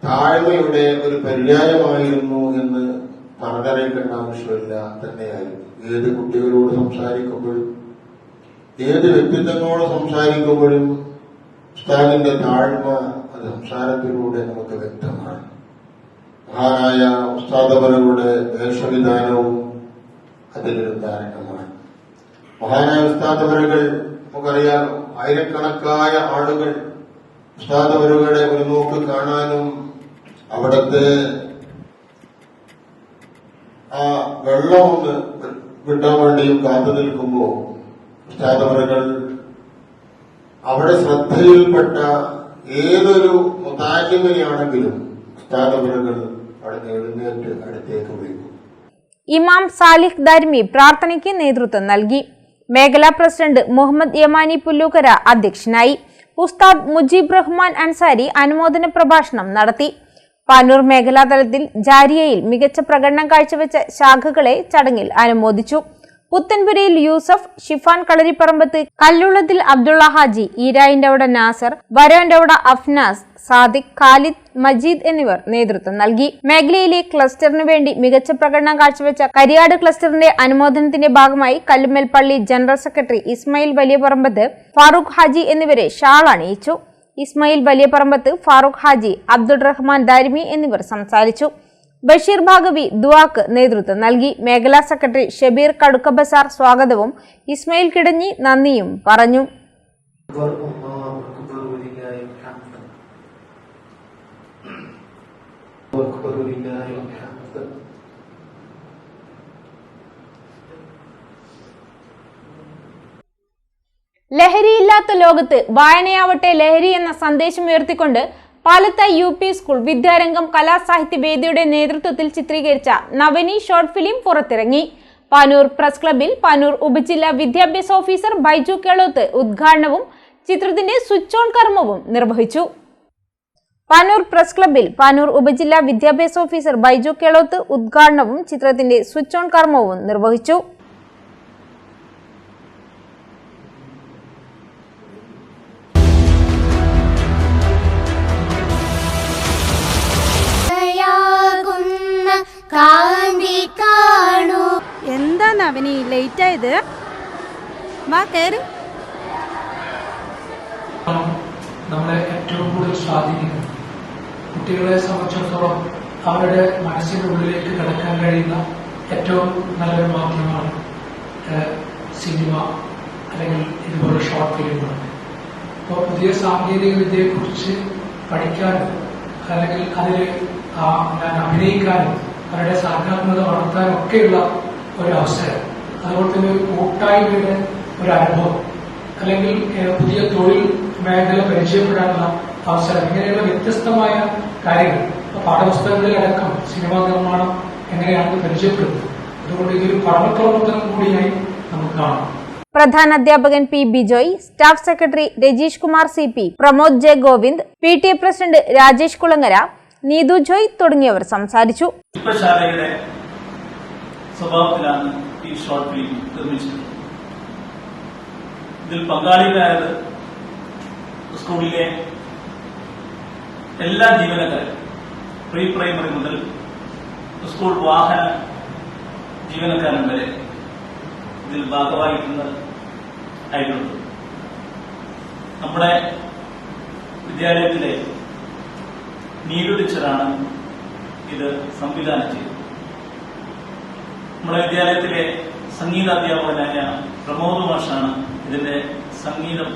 താഴ്മയുടെ ഒരു പര്യായമായിരുന്നു എന്ന് പറഞ്ഞറിയിക്കേണ്ട ആവശ്യമില്ല തന്നെയായിരുന്നു. ഏത് കുട്ടികളോട് സംസാരിക്കുമ്പോഴും ഏത് വ്യക്തിത്വങ്ങളോട് സംസാരിക്കുമ്പോഴും ഉസ്താദിന്റെ താഴ്മ അത് സംസാരത്തിലൂടെ നമുക്ക് വ്യക്തമാണ്. മഹാനായ ഉസ്താദവരുടെ വേഷവിധാനവും അതിലൊരു കാരണമാണ്. മഹാനായ ഉസ്താദവരുകൾ നമുക്കറിയാം, ആയിരക്കണക്കായ ആളുകൾ ഉസ്താദവരുകളെ ഒരു നോക്ക് കാണാനും അവിടുത്തെ ആ വെള്ളം ഒന്ന് വിട്ടാൻ വേണ്ടിയും കാത്തു നിൽക്കുമ്പോൾ ഉസ്താദവരുകൾ അവിടെ ശ്രദ്ധയിൽപ്പെട്ട ഏതൊരു മുതാലിമിനെയാണെങ്കിലും ഉസ്താദവരുകൾ അവിടെ എഴുന്നേറ്റ് അടുത്തേക്ക് വിളിക്കും. ഇമാം സാലിഹ് ദാരിമി പ്രാർത്ഥനയ്ക്ക് നേതൃത്വം നൽകി. മേഖലാ പ്രസിഡന്റ് മുഹമ്മദ് യമാനി പുല്ലൂക്കര അധ്യക്ഷനായി. ഉസ്താദ് മുജീബ് റഹ്മാൻ അൻസാരി അനുമോദന പ്രഭാഷണം നടത്തി. പാനൂർ മേഖലാതലത്തിൽ ജാരിയയിൽ മികച്ച പ്രകടനം കാഴ്ചവെച്ച ശാഖകളെ ചടങ്ങിൽ അനുമോദിച്ചു. പുത്തൻപുരയിൽ യൂസഫ്, ഷിഫാൻ കളരിപ്പറമ്പത്ത്, കല്ലുള്ളത്തിൽ അബ്ദുള്ള ഹാജി, ഈരായിൻ്റെവിടെ നാസർ, വരോൻ്റെവിടെ അഫ്നാസ്, സാദിഖ്, ഖാലിദ്, മജീദ് എന്നിവർ നേതൃത്വം നൽകി. മേഖലയിലെ ക്ലസ്റ്ററിനു വേണ്ടി മികച്ച പ്രകടനം കാഴ്ചവെച്ച കരിയാട് ക്ലസ്റ്ററിന്റെ അനുമോദനത്തിന്റെ ഭാഗമായി കല്ലുമ്മൽ പള്ളി ജനറൽ സെക്രട്ടറി ഇസ്മായിൽ വലിയപറമ്പത്ത്, ഫാറൂഖ് ഹാജി എന്നിവരെ ഷാൾ അണിയിച്ചു. ഇസ്മായിൽ വലിയപറമ്പത്ത്, ഫാറൂഖ് ഹാജി, അബ്ദുൾ റഹ്മാൻ ദാരിമി എന്നിവർ സംസാരിച്ചു. ബഷീർ ഭാഗവി ദുആക്ക് നേതൃത്വം നൽകി. മേഖലാ സെക്രട്ടറി ഷബീർ കടുക്കബസാർ സ്വാഗതവും ഇസ്മായിൽ കിടഞ്ഞി നന്ദിയും പറഞ്ഞു. ലഹരിയില്ലാത്ത ലോകത്ത് വായനയാവട്ടെ ലഹരി എന്ന സന്ദേശം ഉയർത്തിക്കൊണ്ട് പാലത്ത UP സ്കൂൾ വിദ്യാരംഗം കലാസാഹിത്യ വേദിയുടെ നേതൃത്വത്തിൽ ചിത്രീകരിച്ച നവനി ഷോർട്ട് ഫിലിം പുറത്തിറങ്ങി. പാനൂർ പ്രസ് ക്ലബിൽ പാനൂർ ഉപജില്ലാ വിദ്യാഭ്യാസ ഓഫീസർ ബൈജു കേളോത്ത് ഉദ്ഘാടനവും ചിത്രത്തിന്റെ സ്വിച്ച് ഓൺ കർമ്മവും നിർവഹിച്ചു. പാനൂർ പ്രസ് ക്ലബിൽ പാനൂർ ഉപജില്ലാ വിദ്യാഭ്യാസ ഓഫീസർ ബൈജു കേളോത്ത് ഉദ്ഘാടനവും ചിത്രത്തിന്റെ സ്വിച്ച് ഓൺ കർമ്മവും നിർവഹിച്ചു. എന്താ നവനി ലേറ്റ് ആയത്? വാ കയറി. നമ്മളെ ഏറ്റവും കൂടുതൽ സ്വാധീനിക്കുന്നു. കുട്ടികളെ സംബന്ധിച്ചിടത്തോളം അവരുടെ മനസ്സിന്റെ ഉള്ളിലേക്ക് കടക്കാൻ കഴിയുന്ന ഏറ്റവും നല്ലൊരു മാധ്യമമാണ് സിനിമ അല്ലെങ്കിൽ ഇതുപോലെ ഷോർട്ട് ഫിലിമുകൾ. അപ്പോൾ പുതിയ സാങ്കേതിക വിദ്യയെക്കുറിച്ച് പഠിക്കാനും അല്ലെങ്കിൽ അതിൽ അഭിനയിക്കാനും അവരുടെ സർഗാത്മകത വളർത്താനും ഒക്കെയുള്ള ഒരു അവസരം, അതുപോലെ തന്നെ ഒരു കൂട്ടായ്മയുടെ ഒരു അനുഭവം അല്ലെങ്കിൽ പുതിയ തൊഴിൽ മേഖല പരിചയപ്പെടാനുള്ള അവസരം, ഇങ്ങനെയുള്ള വ്യത്യസ്തമായ കാര്യങ്ങൾ പാഠപുസ്തകങ്ങളിലടക്കം സിനിമാ നിർമ്മാണം എങ്ങനെയാണെന്ന് പരിചയപ്പെടുന്നത്. അതുകൊണ്ട് ഇതൊരു പഠനപ്രവർത്തനം കൂടിയായി നമുക്ക് കാണാം. പ്രധാന അധ്യാപകൻ P. Bijoy, staff secretary Rajeesh Kumar CP, Pramod J Govind, PTA president Rajesh Kulangara, Neethu Joy തുടങ്ങിയവർ സംസാരിച്ചു. സ്വഭാവത്തിലാണ് ഈ ഷോർട്ട് ഫിലിം നിർമ്മിച്ചത്. ഇതിൽ പങ്കാളികളായത് സ്കൂളിലെ എല്ലാ ജീവനക്കാരും, പ്രീ പ്രൈമറി മുതൽ സ്കൂൾ വാഹന ജീവനക്കാരൻ വരെ ഇതിൽ ഭാഗമായിട്ടുണ്ട്. നമ്മുടെ വിദ്യാലയത്തിലെ നീലു ടീച്ചറാണ് ഇത് സംവിധാനം ചെയ്തത്. നമ്മുടെ വിദ്യാലയത്തിലെ സംഗീതാധ്യാപകനായ പ്രമോദ് മാഷാണ് ഇതിന്റെ സംഗീതം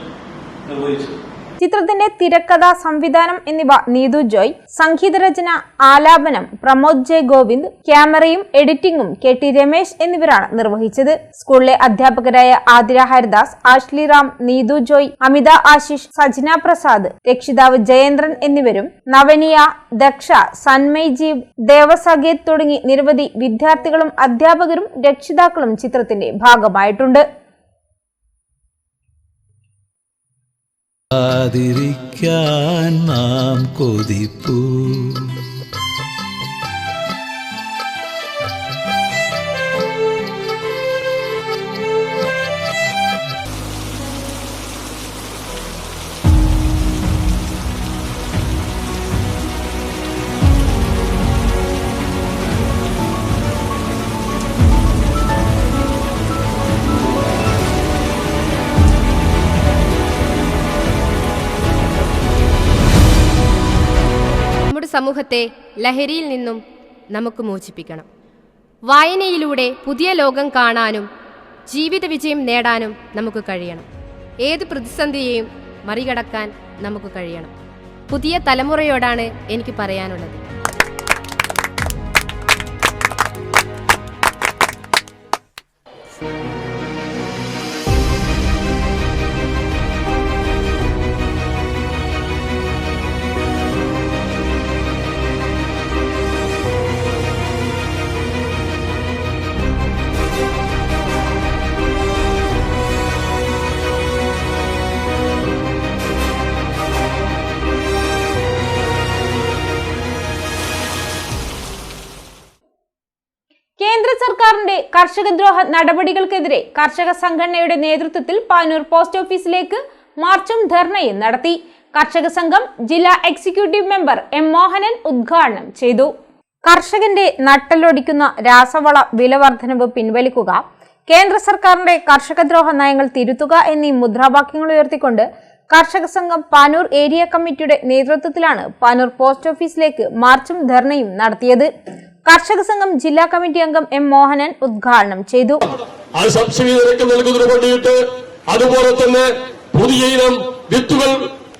നിർവഹിച്ചത്. ചിത്രത്തിന്റെ തിരക്കഥ, സംവിധാനം എന്നിവ നീതു ജോയ്, സംഗീതരചന, ആലാപനം പ്രമോദ് ജെ ഗോവിന്ദ്, ക്യാമറയും എഡിറ്റിംഗും KT രമേശ് എന്നിവരാണ് നിർവഹിച്ചത്. സ്കൂളിലെ അധ്യാപകരായ ആതിര ഹരിദാസ്, ആഷ്ലി റാം, നീതു ജോയ്, അമിത ആശിഷ്, സജ്ന പ്രസാദ്, രക്ഷിതാവ് ജയേന്ദ്രൻ എന്നിവരും നവനിയ, ദക്ഷ, സന്മയ് ജീവ്, ദേവസഗേത് തുടങ്ങി നിരവധി വിദ്യാർത്ഥികളും അധ്യാപകരും രക്ഷിതാക്കളും ചിത്രത്തിന്റെ ഭാഗമായിട്ടുണ്ട്. ആതിരിക്കാൻ നാം കൊതിപ്പൂ സമൂഹത്തെ ലഹരിയിൽ നിന്നും നമുക്ക് മോചിപ്പിക്കണം. വായനയിലൂടെ പുതിയ ലോകം കാണാനും ജീവിത വിജയം നേടാനും നമുക്ക് കഴിയണം. ഏത് പ്രതിസന്ധിയെയും മറികടക്കാൻ നമുക്ക് കഴിയണം. പുതിയ തലമുറയോടാണ് എനിക്ക് പറയാനുള്ളത്. കർഷകദ്രോഹ നടപടികൾക്കെതിരെ കർഷക സംഘടനയുടെ നേതൃത്വത്തിൽ പാനൂർ പോസ്റ്റ് ഓഫീസിലേക്ക് മാർച്ചും ധർണയും നടത്തി. കർഷക സംഘം ജില്ലാ എക്സിക്യൂട്ടീവ് മെമ്പർ എം മോഹനൻ ഉദ്ഘാടനം ചെയ്തു. കർഷകന്റെ നട്ടലൊടിക്കുന്ന രാസവള വിലവർദ്ധനവ് പിൻവലിക്കുക, കേന്ദ്ര സർക്കാരിന്റെ കർഷകദ്രോഹ നയങ്ങൾ തിരുത്തുക എന്നീ മുദ്രാവാക്യങ്ങൾ ഉയർത്തിക്കൊണ്ട് കർഷക സംഘം പാനൂർ ഏരിയ കമ്മിറ്റിയുടെ നേതൃത്വത്തിലാണ് പാനൂർ പോസ്റ്റ് ഓഫീസിലേക്ക് മാർച്ചും ധർണയും നടത്തിയത്. കർഷക സംഘം ജില്ലാ കമ്മിറ്റി അംഗം എം മോഹനൻ ഉദ്ഘാടനം ചെയ്തു. സബ്സിഡി നിരക്ക് നൽകുന്നതിന് വേണ്ടിയിട്ട് അതുപോലെ തന്നെ പുതിയ ഇനം വിത്തുകൾ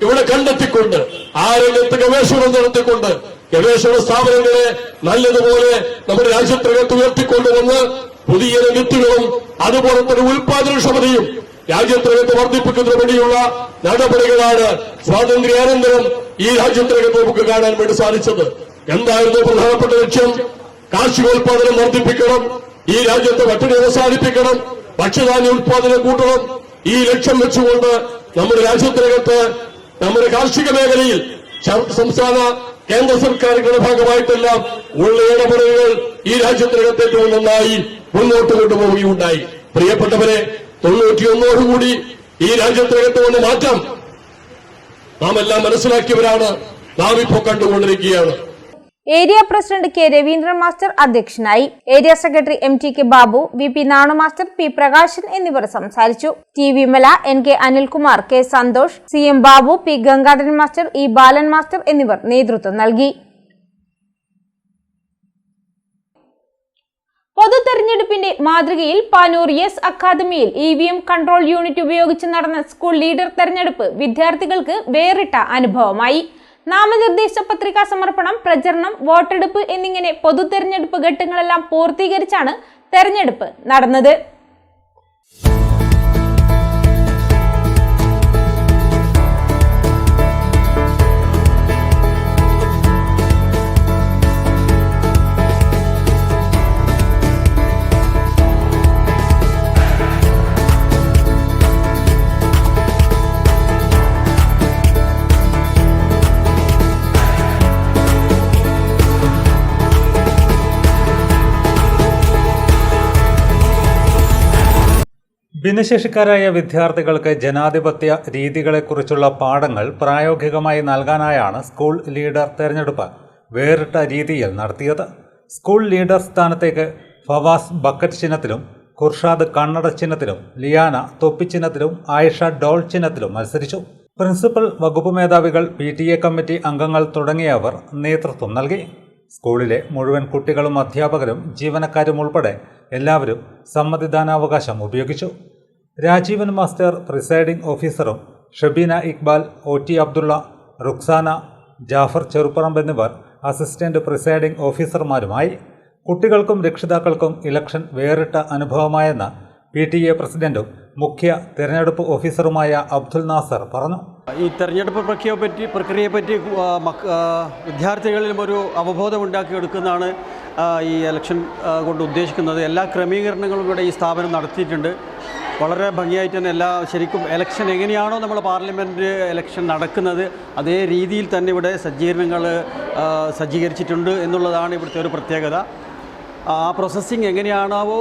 ഇവിടെ കണ്ടെത്തിക്കൊണ്ട് ആ രംഗത്ത് ഗവേഷണം നടത്തിക്കൊണ്ട് ഗവേഷണ സ്ഥാപനങ്ങളെ നല്ലതുപോലെ നമ്മുടെ രാജ്യത്തിനകത്ത് ഉയർത്തിക്കൊണ്ടുവന്ന് പുതിയ വിത്തുകളും അതുപോലെ തന്നെ ഉൽപാദനക്ഷമതയും രാജ്യത്തിനകത്ത് വർദ്ധിപ്പിക്കുന്നതിന് വേണ്ടിയുള്ള നടപടികളാണ് സ്വാതന്ത്ര്യാനന്തരം ഈ രാജ്യത്തിനകത്ത് നമുക്ക് കാണാൻ വേണ്ടി സാധിച്ചത്. എന്തായിരുന്നു പ്രധാനപ്പെട്ട ലക്ഷ്യം? കാർഷികോൽപാദനം വർദ്ധിപ്പിക്കണം, ഈ രാജ്യത്തെ പട്ടിണി അവസാനിപ്പിക്കണം, ഭക്ഷ്യധാന്യ ഉൽപാദനം കൂട്ടണം. ഈ ലക്ഷ്യം വെച്ചുകൊണ്ട് നമ്മുടെ രാജ്യത്തിനകത്ത് നമ്മുടെ കാർഷിക മേഖലയിൽ സംസ്ഥാന കേന്ദ്ര സർക്കാരുകളുടെ ഭാഗമായിട്ടെല്ലാം ഉള്ള ഇടപെടലുകൾ ഈ രാജ്യത്തിനകത്ത് ഏറ്റവും നന്നായി മുന്നോട്ട് കൊണ്ടുപോവുകയുണ്ടായി. പ്രിയപ്പെട്ടവരെ, 91 ഈ രാജ്യത്തിനകത്ത് വന്ന മാറ്റം നാം എല്ലാം മനസ്സിലാക്കിയവരാണ്, നാം ഇപ്പോൾ കണ്ടുകൊണ്ടിരിക്കുകയാണ്. Area president K Raveendran master അധ്യക്ഷനായി. Area secretary MTK Babu, VP Nanu master, P Prakashan എന്നിവർ സംസാരിച്ചു. TV Vimala, NK Anilkumar, K Santhosh, CM Babu, P Gangadharan master, E Balan master എന്നിവർ നേതൃത്വം നൽകി. പൊതു തെരഞ്ഞെടുപ്പിന്റെ മാതൃകയിൽ Panoor yes academy EVM control unit ഉപയോഗിച്ച് നടന്ന സ്കൂൾ ലീഡർ തെരഞ്ഞെടുപ്പ് വിദ്യാർത്ഥികൾക്ക് വേറിട്ട അനുഭവമായി. നാമനിർദ്ദേശ പത്രികാ സമർപ്പണം, പ്രചരണം, വോട്ടെടുപ്പ് എന്നിങ്ങനെ പൊതു തെരഞ്ഞെടുപ്പ് ഘട്ടങ്ങളെല്ലാം പൂർത്തീകരിച്ചാണ് തെരഞ്ഞെടുപ്പ് നടന്നത്. ഭിന്നശേഷിക്കാരായ വിദ്യാർത്ഥികൾക്ക് ജനാധിപത്യ രീതികളെക്കുറിച്ചുള്ള പാഠങ്ങൾ പ്രായോഗികമായി നൽകാനായാണ് സ്കൂൾ ലീഡർ തെരഞ്ഞെടുപ്പ് വേറിട്ട രീതിയിൽ നടത്തിയത്. സ്കൂൾ ലീഡർ സ്ഥാനത്തേക്ക് ഫവാസ് ബക്കറ്റ് ചിഹ്നത്തിലും, ഖുർഷാദ് കണ്ണട ചിഹ്നത്തിലും, ലിയാന തൊപ്പി ചിഹ്നത്തിലും, ആയിഷ ഡോൾ ചിഹ്നത്തിലും മത്സരിച്ചു. പ്രിൻസിപ്പൽ, വകുപ്പ് മേധാവികൾ, PTA കമ്മിറ്റി അംഗങ്ങൾ തുടങ്ങിയവർ നേതൃത്വം നൽകി. സ്കൂളിലെ മുഴുവൻ കുട്ടികളും അധ്യാപകരും ജീവനക്കാരും ഉൾപ്പെടെ എല്ലാവരും സമ്മതിദാനാവകാശം ഉപയോഗിച്ചു. രാജീവൻ മാസ്റ്റർ പ്രിസൈഡിംഗ് ഓഫീസറും ഷബീന ഇക്ബാൽ, OT അബ്ദുള്ള, റുക്സാന, ജാഫർ ചെറുപ്പറമ്പ് എന്നിവർ അസിസ്റ്റന്റ് പ്രിസൈഡിംഗ് ഓഫീസർമാരുമായി. കുട്ടികൾക്കും രക്ഷിതാക്കൾക്കും ഇലക്ഷൻ വേറിട്ട അനുഭവമായെന്ന് PTA പ്രസിഡന്റും മുഖ്യ തെരഞ്ഞെടുപ്പ് ഓഫീസറുമായ അബ്ദുൽ നാസർ പറഞ്ഞു. ഈ തെരഞ്ഞെടുപ്പ് പ്രക്രിയയെപ്പറ്റി വിദ്യാർത്ഥികളിലും ഒരു അവബോധം ഉണ്ടാക്കിയെടുക്കുന്നതാണ് ഈ ഇലക്ഷൻ കൊണ്ട് ഉദ്ദേശിക്കുന്നത്. എല്ലാ ക്രമീകരണങ്ങളും ഇവിടെ ഈ സ്ഥാപനം നടത്തിയിട്ടുണ്ട്. വളരെ ഭംഗിയായിട്ട് തന്നെ ശരിക്കും ഇലക്ഷൻ എങ്ങനെയാണോ നമ്മൾ പാർലമെൻറ്റ് ഇലക്ഷൻ നടക്കുന്നത് അതേ രീതിയിൽ തന്നെ ഇവിടെ സജ്ജീകരണങ്ങൾ സജ്ജീകരിച്ചിട്ടുണ്ട് എന്നുള്ളതാണ് ഇവിടുത്തെ ഒരു പ്രത്യേകത. ആ പ്രോസസ്സിങ് എങ്ങനെയാണാവോ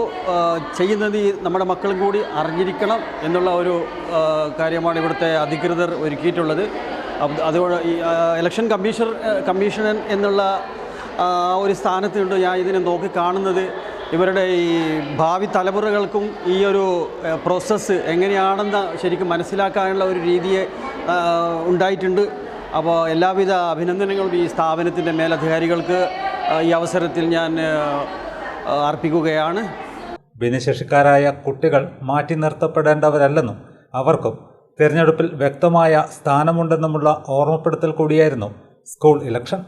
ചെയ്യുന്നത് നമ്മുടെ മക്കളും കൂടി അറിഞ്ഞിരിക്കണം എന്നുള്ള ഒരു കാര്യമാണ് ഇവിടുത്തെ അധികൃതർ ഒരുക്കിയിട്ടുള്ളത്. അതുകൊണ്ട് ഈ ഇലക്ഷൻ കമ്മീഷണർ എന്നുള്ള ഒരു സ്ഥാനത്തുണ്ട് ഞാൻ ഇതിനെ നോക്കി കാണുന്നത്. ഇവരുടെ ഈ ഭാവി തലമുറകൾക്കും ഈ ഒരു പ്രോസസ്സ് എങ്ങനെയാണെന്ന് ശരിക്കും മനസ്സിലാക്കാനുള്ള ഒരു രീതിയെ ഉണ്ടായിട്ടുണ്ട്. അപ്പോൾ എല്ലാവിധ അഭിനന്ദനങ്ങളും ഈ സ്ഥാപനത്തിൻ്റെ മേലധികാരികൾക്ക് ഈ അവസരത്തിൽ ഞാൻ അർപ്പിക്കുകയാണ്. ഭിന്നശേഷിക്കാരായ കുട്ടികൾ മാറ്റി നിർത്തപ്പെടേണ്ടവരല്ലെന്നും അവർക്കും തിരഞ്ഞെടുപ്പിൽ വ്യക്തമായ സ്ഥാനമുണ്ടെന്നുമുള്ള ഓർമ്മപ്പെടുത്തൽ കൂടിയായിരുന്നു സ്കൂൾ ഇലക്ഷൻ.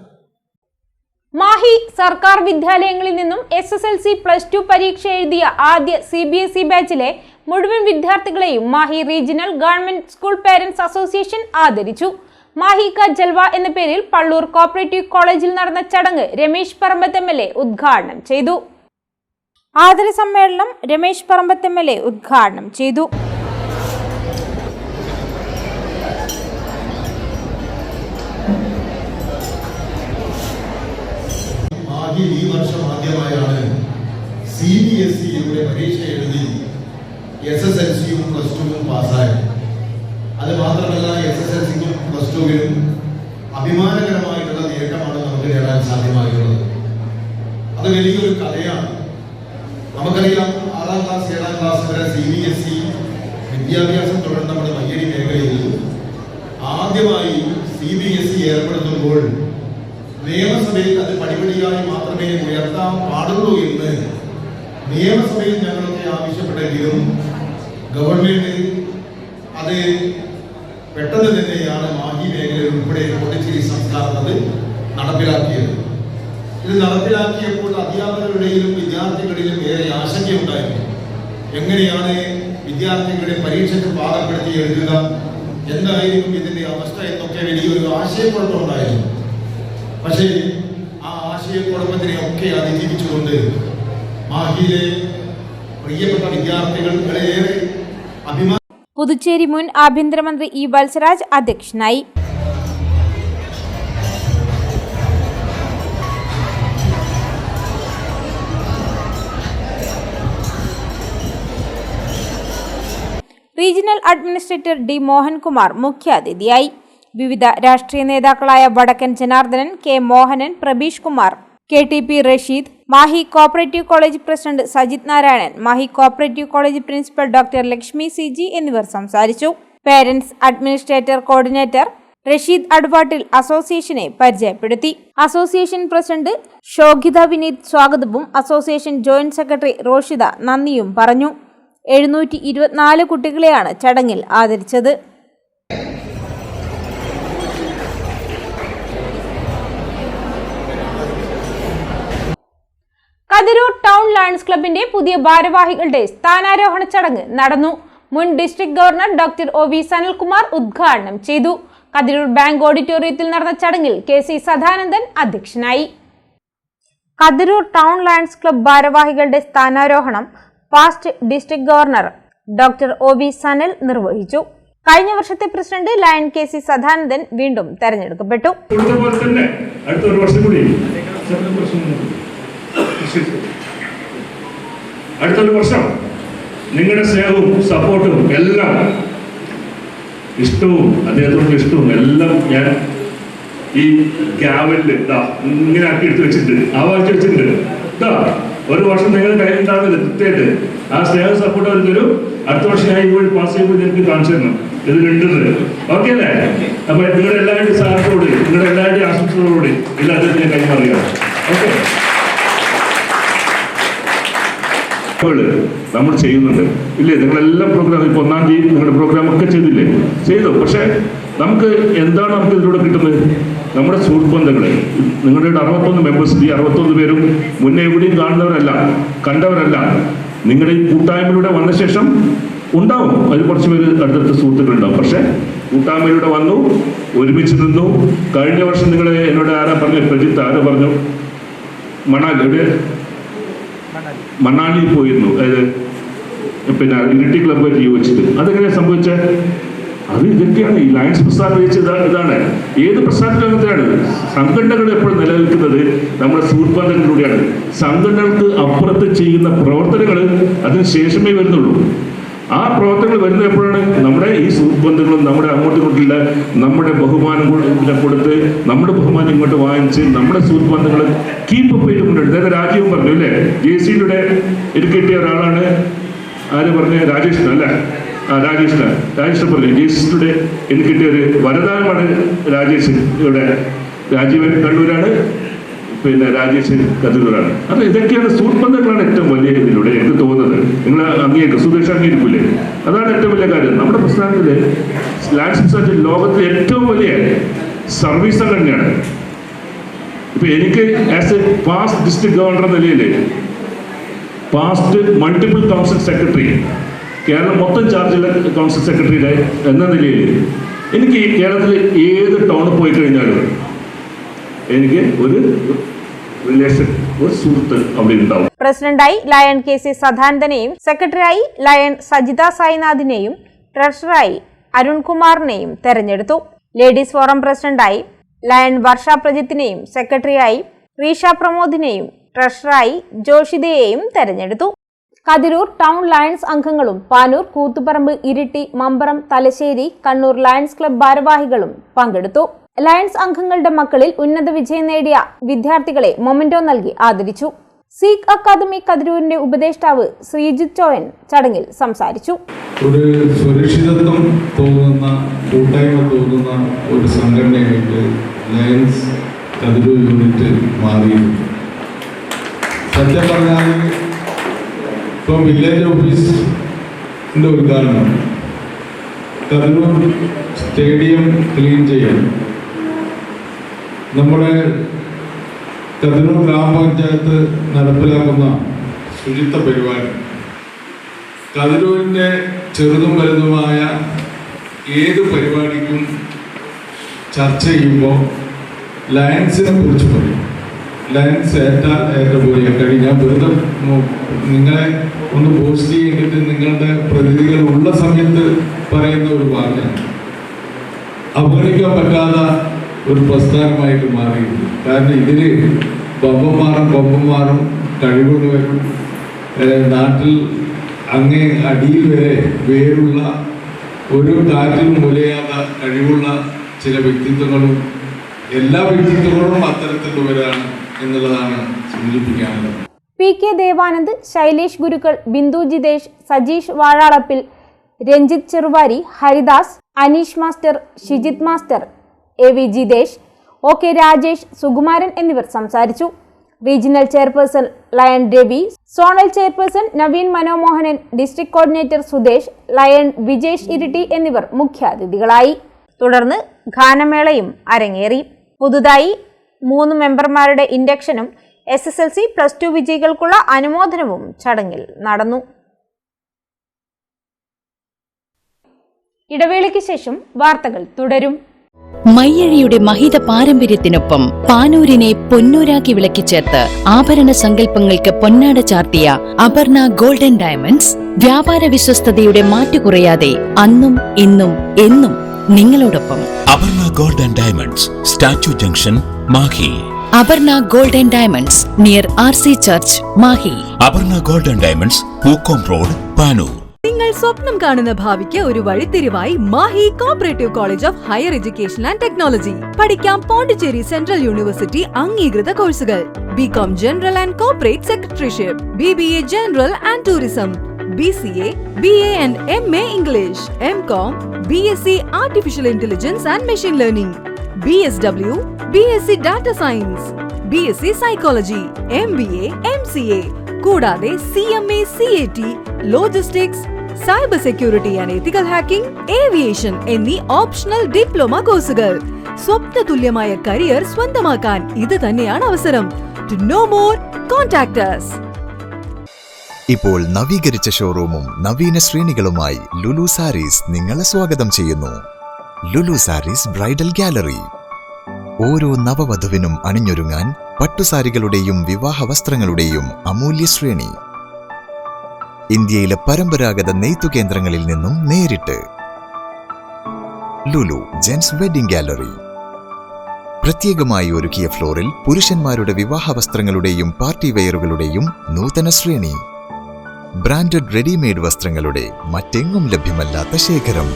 മാഹി സർക്കാർ വിദ്യാലയങ്ങളിൽ നിന്നും SSLC +2 പരീക്ഷ എഴുതിയ ആദ്യ CBSE ബാച്ചിലെ മുഴുവൻ വിദ്യാർത്ഥികളെയും Mahe regional government school parents association ആദരിച്ചു. മാഹി കാ ജൽവ എന്ന പേരിൽ പള്ളൂർ കോപ്പറേറ്റീവ് കോളേജിൽ നടന്ന ചടങ്ങ് രമേശ് പറമ്പത്ത് MLA ഉദ്ഘാടനം ചെയ്തു. ആദര സമ്മേളനം രമേശ് പറമ്പത്ത് MLA ഉദ്ഘാടനം ചെയ്തു. ഈ വർഷം ആദ്യമായാണ് CBSE പരീക്ഷ എഴുതി SSLCയും പ്ലസ് ടുവും പാസ്സായി. അത് മാത്രമല്ല SSLCക്കും പ്ലസ് ടുവിനും അഭിമാനകരമായിട്ടുള്ള നേട്ടമാണ് നമുക്ക് നേടാൻ സാധ്യമായിട്ടുള്ളത്. അത് വലിയൊരു കഥയാണ്. നമുക്കറിയാം 6ാം ക്ലാസ് 7ാം ക്ലാസ് വരെ CBSE വിദ്യാഭ്യാസം തുടർന്ന് നമ്മുടെ മയ്യടി മേഖലയിൽ ആദ്യമായി CBSE ഏർപ്പെടുത്തുമ്പോൾ നിയമസഭയിൽ അത് പടിപടിയായി മാത്രമേ ഉയർത്താൻ പാടുള്ളൂ എന്ന് നിയമസഭയിൽ ഞങ്ങളൊക്കെ ആവശ്യപ്പെട്ടെങ്കിലും ഗവൺമെന്റ് അത് പെട്ടെന്ന് തന്നെയാണ് മാഹി മേഖലയിൽ ഉൾപ്പെടെ പോണ്ടിച്ചേരി സംസ്ഥാനം അത് നടപ്പിലാക്കിയത്. ഇത് നടപ്പിലാക്കിയപ്പോൾ അധ്യാപകരുടെയും വിദ്യാർത്ഥികളിലും ഏറെ ആശങ്കയുണ്ടായിരുന്നു. എങ്ങനെയാണ് വിദ്യാർത്ഥികളെ പരീക്ഷയ്ക്ക് പാകപ്പെടുത്തി എഴുതുക, എന്തായിരിക്കും ഇതിന്റെ അവസ്ഥ എന്നൊക്കെ വലിയൊരു ആശയക്കുഴപ്പമുണ്ടായിരുന്നു. പക്ഷേ ആ ആശയക്കുഴപ്പത്തിനെ ഒക്കെ അതിജീവിച്ചുകൊണ്ട് മാഹിയിലെ പ്രിയപ്പെട്ട വിദ്യാർത്ഥികൾ ഏറെ അഭിമാനം. പുതുച്ചേരി മുൻ ആഭ്യന്തരമന്ത്രി ഇ വത്സരാജ് അധ്യക്ഷനായി. റീജിയണൽ അഡ്മിനിസ്ട്രേറ്റർ ഡി മോഹൻകുമാർ മുഖ്യാതിഥിയായി. വിവിധ രാഷ്ട്രീയ നേതാക്കളായ Vadakkan Janardhanan, K Mohanan, Prabeesh Kumar, KTP Rasheed, Mahe cooperative college president Sajith Narayanan, Mahe cooperative college principal doctor Lakshmi CG എന്നിവർ സംസാരിച്ചു. പേരന്റ്സ് അഡ്മിനിസ്ട്രേറ്റർ കോർഡിനേറ്റർ റഷീദ് അഡ്വാട്ടിൽ അസോസിയേഷനെ പരിചയപ്പെടുത്തി. അസോസിയേഷൻ പ്രസിഡന്റ് ഷോഗിത വിനീത് സ്വാഗതവും അസോസിയേഷൻ ജോയിന്റ് സെക്രട്ടറി റോഷിത നന്ദിയും പറഞ്ഞു. 724 കുട്ടികളെയാണ് ചടങ്ങിൽ ആദരിച്ചത്. കതിരൂർ ടൗൺ ലയൺസ് ക്ലബിന്റെ പുതിയ ഭാരവാഹികളുടെ സ്ഥാനാരോഹണ ചടങ്ങ് നടന്നു. മുൻ district governor doctor OV Sanalkumar ഉദ്ഘാടനം ചെയ്തു. കതിരൂർ ബാങ്ക് ഓഡിറ്റോറിയത്തിൽ നടന്ന ചടങ്ങിൽ KC സദാനന്ദൻ അധ്യക്ഷനായി. കതിരൂർ ടൗൺ ലയൺസ് ക്ലബ് ഭാരവാഹികളുടെ സ്ഥാനാരോഹണം past district governor doctor OV Sanal നിർവഹിച്ചു. കഴിഞ്ഞ വർഷത്തെ പ്രസിഡന്റ് ലയൺ KC സദാനന്ദൻ വീണ്ടും തെരഞ്ഞെടുക്കപ്പെട്ടു. അടുത്തൊരു വർഷം നിങ്ങളുടെ സ്നേഹവും സപ്പോർട്ടും എല്ലാം ഇഷ്ടവും അദ്ദേഹത്തോടുള്ള ഇഷ്ടവും എല്ലാം ഞാൻ ഈ ഗ്യാവലിൽ ഇങ്ങനെ ആക്കി എടുത്ത് വെച്ചിട്ടുണ്ട്, ആവാഹിച്ച് വെച്ചിട്ടുണ്ട്. ഒരു വർഷം നിങ്ങളുടെ കയ്യിലുണ്ടാകുന്നില്ല കൃത്യമായിട്ട്. ആ സ്നേഹ സപ്പോർട്ട് അവർ തരും. അടുത്ത വർഷം ഞാൻ ഇതുവഴി പാസ് ചെയ്യുമ്പോൾ എനിക്ക് കാണിച്ചു തരണം ഇതിലുണ്ടെന്ന്. ഓക്കെ അല്ലേ? അപ്പൊ നിങ്ങളുടെ എല്ലാവരുടെയും സഹായത്തോട്, നിങ്ങളുടെ എല്ലാവരുടെയും ആശംസകളോട് എല്ലാത്തിനും ഞാൻ കൈമാറുകയാണ്. ഓക്കെ, നമ്മൾ ചെയ്യുന്നുണ്ട് ഇല്ലേ? നിങ്ങളെല്ലാം പ്രോഗ്രാം ഇപ്പോൾ 1-ാം തീയതി നിങ്ങളുടെ പ്രോഗ്രാം ഒക്കെ ചെയ്തില്ലേ? ചെയ്തു. പക്ഷെ നമുക്ക് എന്താണ് നമുക്ക് ഇതിലൂടെ കിട്ടുന്നത്? നമ്മുടെ സുഹൃത്തുബന്ധങ്ങളെ, നിങ്ങളുടെ 61 മെമ്പേഴ്സ്, ഈ 61 പേരും മുന്നേ എവിടെയും കണ്ടവരല്ല. നിങ്ങളുടെ ഈ കൂട്ടായ്മയിലൂടെ വന്ന ശേഷം ഉണ്ടാവും അതിൽ കുറച്ച് പേര് അടുത്തടുത്ത സുഹൃത്തുക്കളുണ്ടാവും. പക്ഷെ കൂട്ടായ്മയിലൂടെ വന്നു, ഒരുമിച്ച് നിന്നു. കഴിഞ്ഞ വർഷം നിങ്ങൾ എന്നോട് ആരാ പറഞ്ഞു? പ്രജിത്ത് ആരോ പറഞ്ഞു മണാലി പോയിരുന്നു, അതായത് പിന്നെ ഇരിട്ടി ക്ലബ്ബായിട്ട് യോജിച്ചിട്ട്. അതെങ്ങനെയാണ് സംഭവിച്ചത്? അത് ഇതൊക്കെയാണ് ഈ ലയൺസ് പ്രസ്ഥാനം വെച്ചത്. ഇതാണ് ഏത് പ്രസ്ഥാന രംഗത്തിലാണ് സംഘടനകൾ എപ്പോഴും നിലനിൽക്കുന്നത് നമ്മുടെ സുഹൃത്തുബന്ധങ്ങളിലൂടെയാണ്. സംഘടനകൾക്ക് അപ്പുറത്ത് ചെയ്യുന്ന പ്രവർത്തനങ്ങൾ അതിന് ശേഷമേ വരുന്നുള്ളൂ. ആ പ്രവർത്തനങ്ങൾ വരുന്ന എപ്പോഴാണ്? നമ്മുടെ ഈ സുഹൃത്തുബന്ധങ്ങളും നമ്മുടെ അങ്ങോട്ടും ഇങ്ങോട്ടുള്ള നമ്മുടെ ബഹുമാനം കൊടുത്ത്, നമ്മുടെ ബഹുമാനം ഇങ്ങോട്ട് വാങ്ങിച്ച് നമ്മുടെ സുഹൃത്തുബന്ധങ്ങൾ കീപ്പ് അപ്പ് ചെയ്തുകൊണ്ട്. നേരത്തെ രാജീവ് പറഞ്ഞു അല്ലേ, JC-യുടെ എനിക്ക് കിട്ടിയ ഒരാളാണ്. ആര് പറഞ്ഞ? രാജേഷിന് അല്ലേ? രാജേഷ് പറഞ്ഞു JC-യുടെ എനിക്ക് കിട്ടിയ ഒരു വരദാനമാണ് രാജേഷിയുടെ. രാജീവൻ കണ്ണൂരാണ്, പിന്നെ രാജേഷ് കതിരൂരാണ്. അത് ഇതൊക്കെയാണ് സുഹൃത്തുബന്ധങ്ങളാണ് ഏറ്റവും വലിയ ഇതിലൂടെ എനിക്ക് തോന്നുന്നത്. നിങ്ങൾ അംഗീകരിക്കും, സുരേഷ് അംഗീകരിക്കില്ലേ? അതാണ് ഏറ്റവും വലിയ കാര്യം. നമ്മുടെ പ്രസ്ഥാനത്തില് ലയൺസ് സൊസൈറ്റി ലോകത്തിലെ ഏറ്റവും വലിയ സർവീസ് സംഘടനയാണ്. ഇപ്പൊ എനിക്ക് as a past district governor എന്ന നിലയിൽ, past multiple council secretary, Kerala മൊത്തം ചാർജുള്ള കൗൺസിൽ സെക്രട്ടറി എന്ന നിലയിൽ എനിക്ക് കേരളത്തിൽ ഏത് ടൗണിൽ പോയി കഴിഞ്ഞാലും എനിക്ക് ഒരു റിലേഷൻ, ഒരു സുഹൃത്ത് അവിടെ ഉണ്ടാവും. പ്രസിഡന്റായി ലയൺ KC സദാനന്ദനെയും, സെക്രട്ടറിയായി ലയൺ സജിത സായിനാഥിനെയും, ട്രഷററായി അരുൺകുമാറിനെയും തെരഞ്ഞെടുത്തു. ലേഡീസ് ഫോറം പ്രസിഡന്റായി ലയൺ വർഷ പ്രജിത്തിനെയും, സെക്രട്ടറിയായി റീഷ പ്രമോദിനെയും, ട്രഷററായി ജോഷിതയെയും തെരഞ്ഞെടുത്തു. കതിരൂർ ടൗൺ ലയൺസ് അംഗങ്ങളും പാനൂർ, കൂത്തുപറമ്പ്, ഇരിട്ടി, മമ്പറം, തലശ്ശേരി, കണ്ണൂർ ലയൺസ് ക്ലബ് ഭാരവാഹികളും പങ്കെടുത്തു. ലയൺസ് അംഗങ്ങളുടെ മക്കളിൽ ഉന്നത വിജയം നേടിയ വിദ്യാർത്ഥികളെ മൊമെന്റോ നൽകി ആദരിച്ചു. സീഖ് അക്കാദമി കതിരൂരിന്റെ ഉപദേഷ്ടാവ് ശ്രീജിത് ചോയൻ ചടങ്ങിൽ സംസാരിച്ചു. ഒരു സുരക്ഷിതത്വം തോന്നുന്ന, കൂട്ടായ്മ തോന്നുന്ന ഒരു സംഘടനയായിട്ട് ലയൺസ് കതിരൂർ യൂണിറ്റ് മാറിയിട്ടുണ്ട്. സത്യം പറഞ്ഞാൽ ഇപ്പം വില്ലേജ് ഓഫീസിൻ്റെ ഉദ്ഘാടനം, കതിരൂർ സ്റ്റേഡിയം ക്ലീൻ ചെയ്യാൻ, നമ്മുടെ കതിരൂർ ഗ്രാമപഞ്ചായത്ത് നടപ്പിലാക്കുന്ന ശുചിത്വ പരിപാടി, കതിരൂരിൻ്റെ ചെറുതും വലുതുമായ ഏത് പരിപാടിക്കും ചർച്ച ചെയ്യുമ്പോൾ ലയൺസിനെ കുറിച്ച് പറയും. ലയൺസ് ഏറ്റ കഴിഞ്ഞ വെറുതെ നിങ്ങളെ ഒന്ന് പോസ്റ്റ് ചെയ്തിട്ട് നിങ്ങളുടെ പ്രതിനിധികൾ ഉള്ള സമയത്ത് പറയുന്ന ഒരു വാക്കാണ്. അവഗണിക്കാൻ പറ്റാത്ത ഒരു പ്രസ്ഥാനമായിട്ട് മാറിയിട്ടുണ്ട്. കാരണം ഇതിൽ ബമ്പന്മാരും കഴിവുള്ളവരും നാട്ടിൽ അങ്ങേ അടിയിൽ വരെ വേറുള്ള ഒരു കാറ്റിൽ മുലയാത്ത കഴിവുള്ള ചില വ്യക്തിത്വങ്ങളും എല്ലാ വ്യക്തിത്വങ്ങളും അത്തരത്തിലുള്ളവരാണ് എന്നുള്ളതാണ് സൂചിപ്പിക്കാനുള്ളത്. PK Devanand, Shailesh Gurukkal, Bindu Jithesh, Sajeesh Vazhalappil, Ranjith Cheruvari, Haridas, Aneesh master, Shijith master, AV Jithesh, OK Rajesh, Sukumaran എന്നിവർ സംസാരിച്ചു. Regional chairperson lion Ravi, zonal chairperson Naveen Manomohanan, district coordinator Sudesh, lion Vijesh Iritty എന്നിവർ മുഖ്യാതിഥികളായി. തുടർന്ന് ഗാനമേളയും അരങ്ങേറി. പുതുതായി 3 മെമ്പർമാരുടെ ഇൻഡക്ഷനും SSLC, +2 വിജയികൾക്കുള്ള അനുമോദനവും ചടങ്ങിൽ നടന്നു. ഇടവേളയ്ക്ക് ശേഷം വാർത്തകൾ തുടരും. മയ്യഴിയുടെ മഹിത പാരമ്പര്യത്തിനൊപ്പം പാനൂരിനെ പൊന്നൂരാക്കി വിളക്കിച്ചേർത്ത് ആഭരണ സങ്കല്പങ്ങൾക്ക് പൊന്നാട ചാർത്തിയ അപർണ ഗോൾഡൻ ഡയമണ്ട്സ് വ്യാപാര വിശ്വസ്തതയുടെ മാറ്റുകുറയാതെ അന്നും ഇന്നും എന്നും നിങ്ങളോടൊപ്പം. Aparna golden diamonds, statue junction, Mahe. Aparna golden diamonds near RC church, Mahe. Aparna golden diamonds, Pookkom road, Panoor. നിങ്ങൾ സ്വപ്നം കാണുന്ന ഭാവിക്ക് ഒരു വഴിത്തിരിവായി Mahe cooperative college of higher education and technology. പഠിക്കാം പോണ്ടിച്ചേരി സെൻട്രൽ യൂണിവേഴ്സിറ്റി അംഗീകൃത കോഴ്സുകൾ: BCom general and corporate secretaryship, BBA general and tourism, BCA, BA and MA English, MCom, BSc Artificial Intelligence and Machine Learning, BSW, BSc Data Science, BSc Psychology, MBA, MCA, കൂടാതെ CMA, CAT, Logistics, Cyber Security and Ethical Hacking, Aviation എന്നീ optional diploma കോഴ്സുകൾ. സ്വപ്നതുല്യമായ career സ്വന്തമാക്കാൻ ഇത് തന്നെയാണ് അവസരം. To know more, contact us. ഇപ്പോൾ നവീകരിച്ച ഷോറൂമും നവീന ശ്രേണികളുമായി ലുലു സാരീസ് നിങ്ങളെ സ്വാഗതം ചെയ്യുന്നു. Lulu sarees bridal gallery. ഓരോ നവവധുവിനും അണിഞ്ഞൊരുങ്ങാൻ പട്ടുസാരികളുടെയും വിവാഹ വസ്ത്രങ്ങളുടെയും അമൂല്യ ശ്രേണി. ഇന്ത്യയിലെ പരമ്പരാഗത നെയ്ത്തു കേന്ദ്രങ്ങളിൽ നിന്നും നേരിട്ട്. Lulu gents wedding gallery. പ്രത്യേകമായി ഒരുക്കിയ ഫ്ലോറിൽ പുരുഷന്മാരുടെ വിവാഹ വസ്ത്രങ്ങളുടെയും പാർട്ടി വെയറുകളുടെയും നൂതന ശ്രേണി. ബ്രാൻഡഡ് റെഡിമെയ്ഡ് വസ്ത്രങ്ങളുടെ മറ്റെങ്ങും ലഭ്യമല്ലാത്ത ശേഖരം.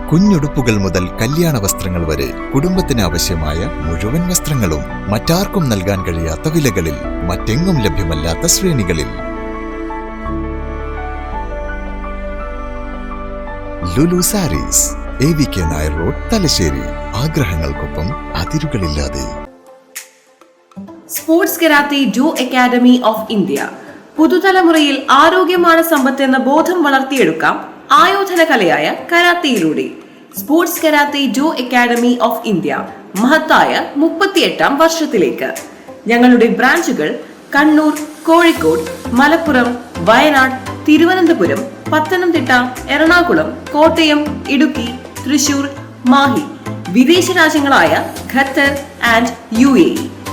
കുഞ്ഞുടുപ്പുകൾ മുതൽ കല്യാണ വസ്ത്രങ്ങൾ വരെ കുടുംബത്തിന് ആവശ്യമായ മുഴുവൻ വസ്ത്രങ്ങളും മറ്റാർക്കും നൽകാൻ കഴിയാത്ത വിലകളിൽ, മറ്റെങ്ങും ലഭ്യമല്ലാത്ത ശ്രേണികളിൽ. Lulu saris, AVK Nair road, Thalassery. ആഗ്രഹങ്ങൾക്കൊപ്പം അതിരുകളില്ലാതെ. Sports karate jo academy of India. പുതുതലമുറയിൽ ആരോഗ്യമാണ് സമ്പത്ത് എന്ന ബോധം വളർത്തിയെടുക്കാം ആയോധന കലയായ കരാത്തയിലൂടെ. Sports karate jo academy of India മഹത്തായ 38ാം വർഷത്തിലേക്ക്. ഞങ്ങളുടെ ബ്രാഞ്ചുകൾ കണ്ണൂർ, കോഴിക്കോട്, മലപ്പുറം, വയനാട്, തിരുവനന്തപുരം, പത്തനംതിട്ട, എറണാകുളം, കോട്ടയം, ഇടുക്കി, തൃശൂർ, മാഹി. വിദേശ രാജ്യങ്ങളായ Qatar and UAE.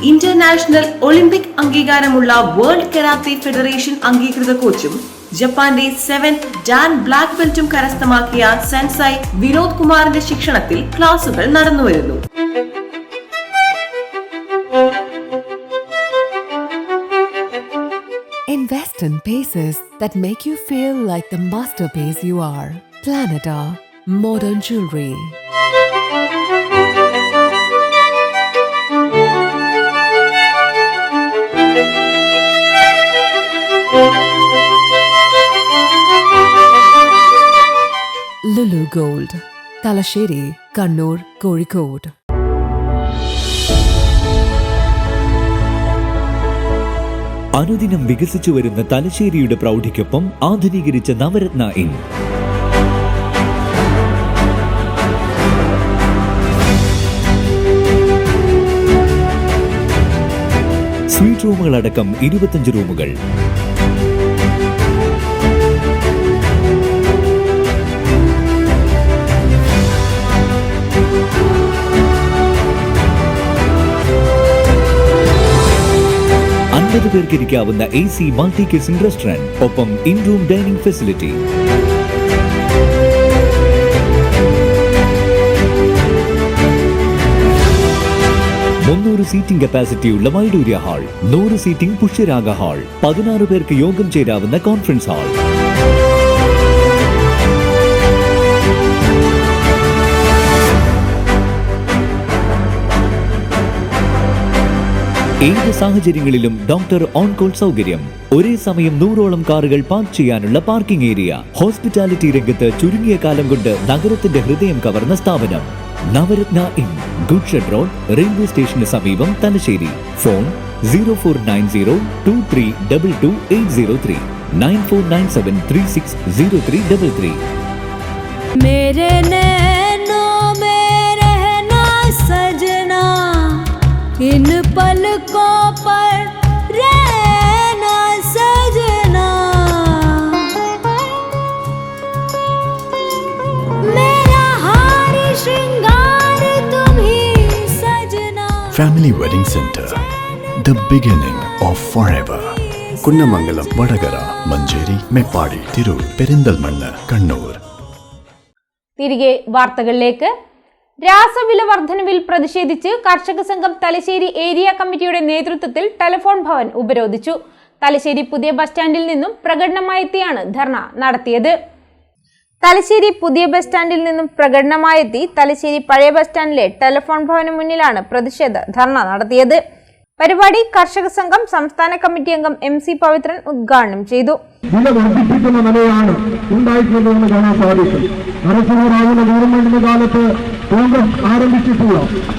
International olympic അംഗീകാരമുള്ള വേൾഡ് കരാത്തെ ഫെഡറേഷൻ അംഗീകൃത കോച്ചും ജപ്പാന്റെ 7th ഡാൻ ബ്ലാക്ക് ബെൽറ്റും കരസ്ഥമാക്കിയ സെൻസായി വിനോദ് കുമാറിന്റെ ശിക്ഷണത്തിൽ ക്ലാസുകൾ നടന്നുവരുന്നു. certain paces that make you feel like the masterpiece you are. Planeta Modern Jewelry. Lulu Gold, Talasheri, Kannur, Kozhikode. അനുദിനം വികസിച്ചു വരുന്ന തലശ്ശേരിയുടെ പ്രൗഢിക്കൊപ്പം ആധുനീകരിച്ച നവരത്ന ഇൻ. സ്വീറ്റ് റൂമുകളടക്കം 25 റൂമുകൾ. പേർക്കിരിക്കാവുന്ന AC മൾട്ടി കിച്ചൺ റെസ്റ്റോറന്റ്, ഒപ്പം in room dining facility. Seating കപ്പാസിറ്റിയുള്ള Vaidurya hall, 100 seating Pushyaraga hall, 16 പേർക്ക് യോഗം ചേരാവുന്ന കോൺഫറൻസ് ഹാൾ. ഏത് സാഹചര്യങ്ങളിലും ഡോക്ടർ ഓൺ കോൾ സൗകര്യം, ഒരേ സമയം 100ഓളം കാറുകൾ പാർക്ക് ചെയ്യാനുള്ള പാർക്കിംഗ് ഏരിയ. ഹോസ്പിറ്റാലിറ്റി രംഗത്ത് ചുരുങ്ങിയ കാലം കൊണ്ട് നഗരത്തിന്റെ ഹൃദയം കവർന്ന സ്ഥാപനം Navaratna inn, goods shed road, railway സ്റ്റേഷന് സമീപം, തലശ്ശേരി. ഫോൺ 049023228803 9497360333. मेरे नैनों में रहना सजना, इन पलकों पर रहना सजना, मेरा हार श्रृंगार तुम ही सजना. Family Wedding Center, the beginning of forever. Kunnamangalam, Vadakara, Manjeri, Meppadi, Tirur, Perinthalmanna, Kannur. തിരികെ വാർത്തകളിലേക്ക്. രാസവില വർധനവിൽ പ്രതിഷേധിച്ച് കർഷക സംഘം തലശ്ശേരി ഏരിയ കമ്മിറ്റിയുടെ നേതൃത്വത്തിൽ ടെലിഫോൺ ഭവൻ ഉപരോധിച്ചു. തലശ്ശേരി പുതിയ ബസ് സ്റ്റാൻഡിൽ നിന്നും പ്രകടനമായെത്തിയാണ് ധർണ നടത്തിയത്. തലശ്ശേരി പുതിയ ബസ് സ്റ്റാൻഡിൽ നിന്നും പ്രകടനമായെത്തി തലശ്ശേരി പഴയ ബസ് സ്റ്റാൻഡിലെ ടെലിഫോൺ ഭവന് മുന്നിലാണ് പ്രതിഷേധ ധർണ നടത്തിയത്. പരിപാടി കർഷക സംഘം സംസ്ഥാന കമ്മിറ്റി അംഗം MC പവിത്രൻ ഉദ്ഘാടനം ചെയ്തു. വില വർദ്ധിപ്പിക്കുന്ന നിലയാണ് ഉണ്ടായിട്ടുള്ളതെന്ന് കാണാൻ സാധിക്കും. നരസിംഹറാവുന്ന ഗവൺമെന്റിന്റെ കാലത്ത് കോൺഗ്രസ് ആരംഭിച്ചിട്ടുള്ള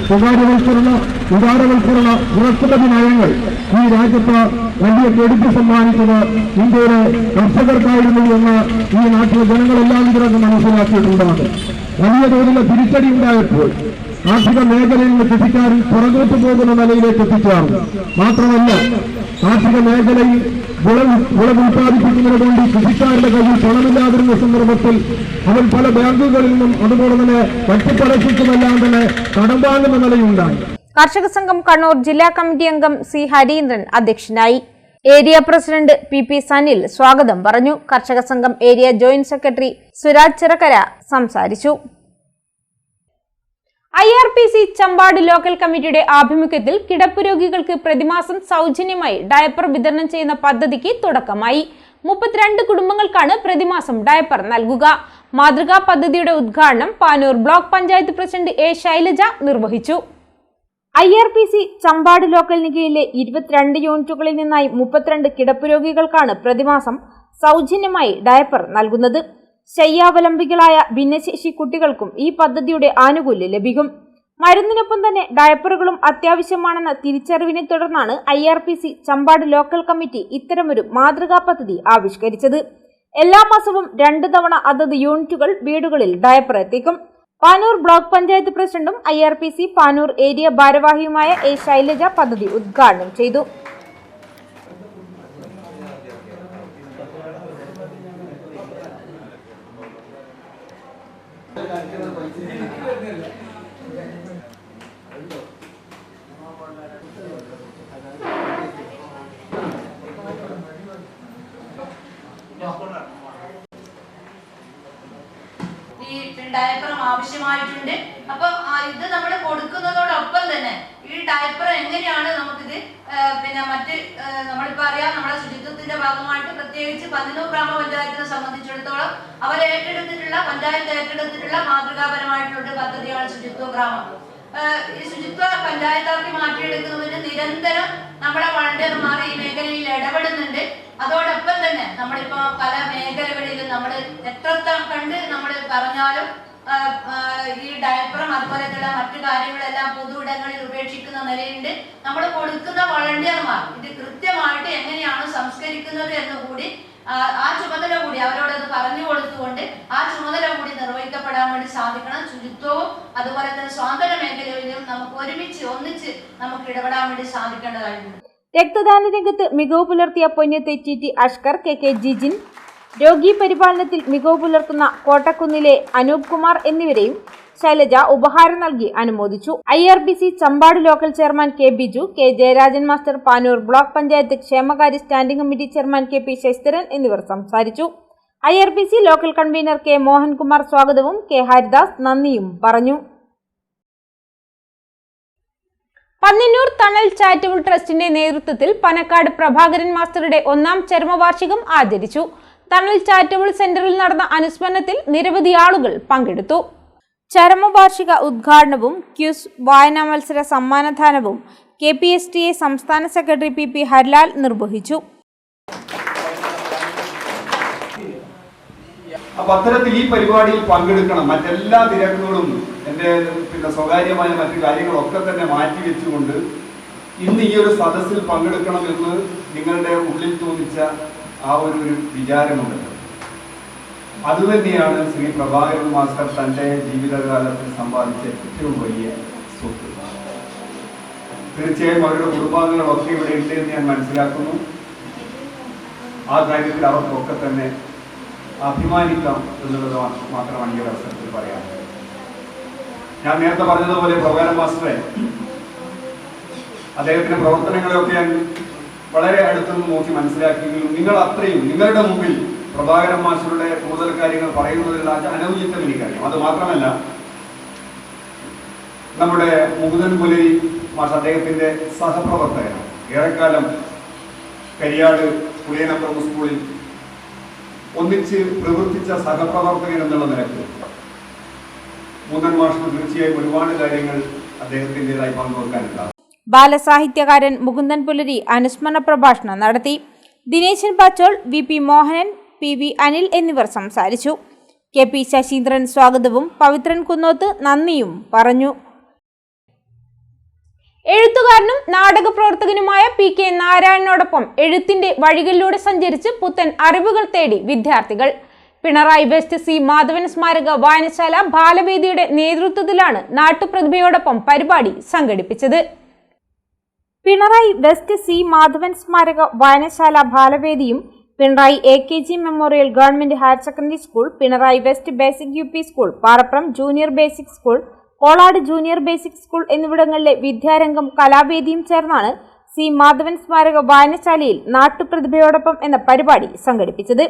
സ്വകാര്യവൽക്കരണ, ഉദാരവൽക്കരണ, ബൃഹസ്പതി നയങ്ങൾ ഈ രാജ്യത്ത് വലിയ കെടുതി സമ്മാനിച്ചത് ഇന്ത്യയിലെ കർഷകർക്കായിരുന്നു എന്ന് ഈ നാട്ടിലെ ജനങ്ങളെല്ലാം ഇതിനൊക്കെ മനസ്സിലാക്കിയിട്ടുണ്ടാണ്. വലിയ തോതിലുള്ള തിരിച്ചടി ഉണ്ടായപ്പോൾ കാർഷിക മേഖലയിൽ നിന്ന് കൃഷിക്കാരൻ പുറകോട്ട് പോകുന്ന നിലയിലേക്ക് എത്തിച്ചേർന്നു. മാത്രമല്ല, കാർഷിക മേഖലയിൽ വിളവ് ഉത്പാദിപ്പിക്കുന്നതിന് വേണ്ടി കൃഷിക്കാരുടെ കയ്യിൽ പണമില്ലാതിരുന്ന സന്ദർഭത്തിൽ അവർ പല ബാങ്കുകളിൽ നിന്നും അതുപോലെ തന്നെ മറ്റു പലർക്കുമെല്ലാം തന്നെ കടം വാങ്ങുന്ന നിലയുണ്ടായി. കർഷക സംഘം കണ്ണൂർ ജില്ലാ കമ്മിറ്റി അംഗം C ഹരീന്ദ്രൻ അധ്യക്ഷനായി. ഏരിയ പ്രസിഡന്റ് PP സനിൽ സ്വാഗതം പറഞ്ഞു. കർഷക സംഘം area joint secretary Suraj Chirakkara സംസാരിച്ചു. IRPC ചമ്പാട് ലോക്കൽ കമ്മിറ്റിയുടെ ആഭിമുഖ്യത്തിൽ കിടപ്പ് രോഗികൾക്ക് പ്രതിമാസം സൗജന്യമായി ഡയപ്പർ വിതരണം ചെയ്യുന്ന പദ്ധതിക്ക് തുടക്കമായി. 32 കുടുംബങ്ങൾക്കാണ് പ്രതിമാസം ഡയപ്പർ നൽകുക. മാതൃകാ പദ്ധതിയുടെ ഉദ്ഘാടനം Panoor block panchayat president A Shailaja നിർവഹിച്ചു. IRPC ചമ്പാട് ലോക്കലിന് കീഴിലെ 22 യൂണിറ്റുകളിൽ നിന്നായി 32 കിടപ്പ് രോഗികൾക്കാണ് പ്രതിമാസം സൗജന്യമായി ഡയപ്പർ നൽകുന്നത്. ശയ്യാവലംബികളായ ഭിന്നശേഷി കുട്ടികൾക്കും ഈ പദ്ധതിയുടെ ആനുകൂല്യം ലഭിക്കും. മരുന്നിനൊപ്പം തന്നെ ഡയപ്പറുകളും അത്യാവശ്യമാണെന്ന തിരിച്ചറിവിനെ തുടർന്നാണ് IRPC ചമ്പാട് ലോക്കൽ കമ്മിറ്റി ഇത്തരമൊരു മാതൃകാ പദ്ധതി ആവിഷ്കരിച്ചത്. എല്ലാ മാസവും 2 തവണ അതത് യൂണിറ്റുകൾ വീടുകളിൽ ഡയപ്പർ എത്തിക്കും. പാനൂർ ബ്ലോക്ക് പഞ്ചായത്ത് പ്രസിഡന്റും IRPC പാനൂർ ഏരിയ ഭാരവാഹിയുമായ A ശൈലജ പദ്ധതി ഉദ്ഘാടനം ചെയ്തു. ഈ ഡയപ്പറും ആവശ്യമായിട്ടുണ്ട്. അപ്പൊ ഇത് നമ്മൾ കൊടുക്കുന്നതോടൊപ്പം തന്നെ ഈ ഡയപ്പർ എങ്ങനെയാണ് നമുക്കിത് പിന്നെ മറ്റ് നമ്മളിപ്പോ അറിയാം, നമ്മുടെ ശുചിത്വത്തിന് ഇതിന്റെ ഭാഗമായിട്ട് പ്രത്യേകിച്ച് പന്നിയൂർ ഗ്രാമപഞ്ചായത്തിനെ സംബന്ധിച്ചിടത്തോളം അവർ പഞ്ചായത്ത് ഏറ്റെടുത്തിട്ടുള്ള മാതൃകാപരമായിട്ടുള്ള പദ്ധതിയാണ് ശുചിത്വ ഗ്രാമം. ഈ ശുചിത്വ പഞ്ചായത്താക്കി മാറ്റിയെടുക്കുന്നതിന് നിരന്തരം നമ്മുടെ വളണ്ടിയർമാർ ഈ മേഖലയിൽ ഇടപെടുന്നുണ്ട്. അതോടൊപ്പം തന്നെ നമ്മളിപ്പോ പല മേഖലകളിലും നമ്മൾ എത്ര കണ്ട് നമ്മൾ പറഞ്ഞാലും ഈ ഡയപ്പറും അതുപോലെയുള്ള മറ്റു കാര്യങ്ങളെല്ലാം പൊതു ഇടങ്ങളിൽ ഉപേക്ഷിക്കുന്ന നിലയുണ്ട്. നമ്മൾ കൊടുക്കുന്ന വളണ്ടിയർമാർ ഇത് കൃത്യമായിട്ട് എങ്ങനെയാണ് സംസ്കരിക്കുന്നത് എന്നുകൂടി ആ ചുമതല കൂടി അവരോടത് പറഞ്ഞു കൊടുത്തുകൊണ്ട് ആ ചുമതല കൂടി നിർവഹിക്കപ്പെടാൻ വേണ്ടി സാധിക്കണം. ശുചിത്വവും അതുപോലെ തന്നെ സ്വാതന്ത്ര്യ മേഖലയിലും നമുക്ക് ഒന്നിച്ച് നമുക്ക് ഇടപെടാൻ വേണ്ടി സാധിക്കേണ്ടതായിട്ടുണ്ട്. രക്തദാന രംഗത്ത് മികവ് പുലർത്തിയ പൊന്നത്തെ ടി അഷ്കർ, കെ ജിജിൻ, രോഗി പരിപാലനത്തിൽ മികവ് പുലർത്തുന്ന കോട്ടക്കുന്നിലെ അനൂപ് കുമാർ എന്നിവരെയും ശൈലജ ഉപഹാരം നൽകി അനുമോദിച്ചു. IRBC Chambad local chairman K Biju, K Jayarajan master, Panoor block panchayat ക്ഷേമകാര്യ standing committee chairman KP Sasidharan എന്നിവർ സംസാരിച്ചു. IRBC local convener K Mohankumar സ്വാഗതവും കെ ഹരിദാസ് നന്ദിയും പറഞ്ഞു. പന്നിയൂർ തണൽ ചാരിറ്റബിൾ ട്രസ്റ്റിന്റെ നേതൃത്വത്തിൽ പനക്കാട് പ്രഭാകരൻ മാസ്റ്ററുടെ 1ാം ചരമവാർഷികം ആചരിച്ചു. തണൽ ചാരിറ്റബിൾ സെന്ററിൽ നടന്ന അനുസ്മരണത്തിൽ നിരവധി ആളുകൾ പങ്കെടുത്തു. ചരമവാർഷിക ഉദ്ഘാടനവും ക്യൂസ് വായനാ മത്സര സമ്മാനദാനവും KPSTA സംസ്ഥാന സെക്രട്ടറി PP ഹരിലാൽ നിർവഹിച്ചു. അപ്പൊ അത്തരത്തിൽ ഈ പരിപാടിയിൽ പങ്കെടുക്കണം. മറ്റെല്ലാ തിരക്കുകളും എൻ്റെ സ്വകാര്യമായ മറ്റു കാര്യങ്ങളൊക്കെ തന്നെ മാറ്റിവെച്ചുകൊണ്ട് ഇന്ന് ഈ ഒരു സദസ്സിൽ പങ്കെടുക്കണമെന്ന് നിങ്ങളുടെ ഉള്ളിൽ തോന്നിച്ച ആ ഒരു വിചാരമുണ്ട്. അതുതന്നെയാണ് ശ്രീ പ്രഭാകരൻ മാസ്റ്റർ തൻ്റെ ജീവിതകാലത്തിൽ സമ്പാദിച്ച ഏറ്റവും വലിയ സ്വത്ത്. തീർച്ചയായും അവരുടെ കുടുംബാംഗങ്ങളൊക്കെ ഇവിടെ ഉണ്ട് എന്ന് ഞാൻ മനസ്സിലാക്കുന്നു. ആ കാര്യത്തിൽ അവർക്കൊക്കെ തന്നെ അഭിമാനിക്കാം എന്നുള്ളത് മാത്രമാണ് ഈ അവസരത്തിൽ പറയാം. ഞാൻ നേരത്തെ പറഞ്ഞതുപോലെ പ്രഭാകരൻ മാസ്റ്ററെ അദ്ദേഹത്തിന്റെ പ്രവർത്തനങ്ങളെയൊക്കെ ഞാൻ വളരെ അടുത്തുനിന്ന് നോക്കി മനസ്സിലാക്കിയെങ്കിലും നിങ്ങൾ അത്രയും നിങ്ങളുടെ മുമ്പിൽ പ്രഭാകരൻ മാസ്റ്ററുടെ കൂടുതൽ കാര്യങ്ങൾ പറയുന്നതിലുള്ള അനൗചിത്യം എനിക്കറിയാം. അത് മാത്രമല്ല, നമ്മുടെ മുകുന്ദൻ പുലരി മാഷ് അദ്ദേഹത്തിന്റെ സഹപ്രവർത്തകനാണ്. ഏറെക്കാലം കരിയാട് പുളിയനപ്പുറം സ്കൂളിൽ ഒന്നിച്ച് പ്രവർത്തിച്ച സഹപ്രവർത്തകൻ എന്നുള്ള നിലയ്ക്ക് മുകുന്ദൻ മാഷിന് തീർച്ചയായും ഒരുപാട് കാര്യങ്ങൾ അദ്ദേഹത്തിൻ്റെതായി പങ്കുവെക്കാനുണ്ടാകും. ബാലസാഹിത്യകാരൻ മുകുന്ദൻ പുലരി അനുസ്മരണ പ്രഭാഷണം നടത്തി. ദിനേശൻ പാച്ചോൾ, VP മോഹനൻ, PV അനിൽ എന്നിവർ സംസാരിച്ചു. KP ശശീന്ദ്രൻ സ്വാഗതവും പവിത്രൻ കുന്നോത്ത് നന്ദിയും പറഞ്ഞു. എഴുത്തുകാരനും നാടക പ്രവർത്തകനുമായ PK നാരായണനോടൊപ്പം എഴുത്തിന്റെ വഴികളിലൂടെ സഞ്ചരിച്ച് പുത്തൻ അറിവുകൾ തേടി വിദ്യാർത്ഥികൾ. പിണറായി വെസ്റ്റ് C മാധവൻ സ്മാരക വായനശാല ബാലവേദിയുടെ നേതൃത്വത്തിലാണ് നാട്ടുപ്രതിഭയോടൊപ്പം പരിപാടി സംഘടിപ്പിച്ചത്. പിണറായി വെസ്റ്റ് C മാധവൻ സ്മാരക വായനശാല ബാലവേദിയും Pinarayi AKG memorial government higher secondary school, Pinarayi west basic UP school, Parapram junior basic school, Kolad junior basic school എന്നിവിടങ്ങളിലെ വിദ്യാരംഗം കലാവേദിയും ചേർന്നാണ് C മാധവൻ സ്മാരക വായനശാലയിൽ നാട്ടുപ്രതിഭയോടൊപ്പം എന്ന പരിപാടി സംഘടിപ്പിച്ചത്.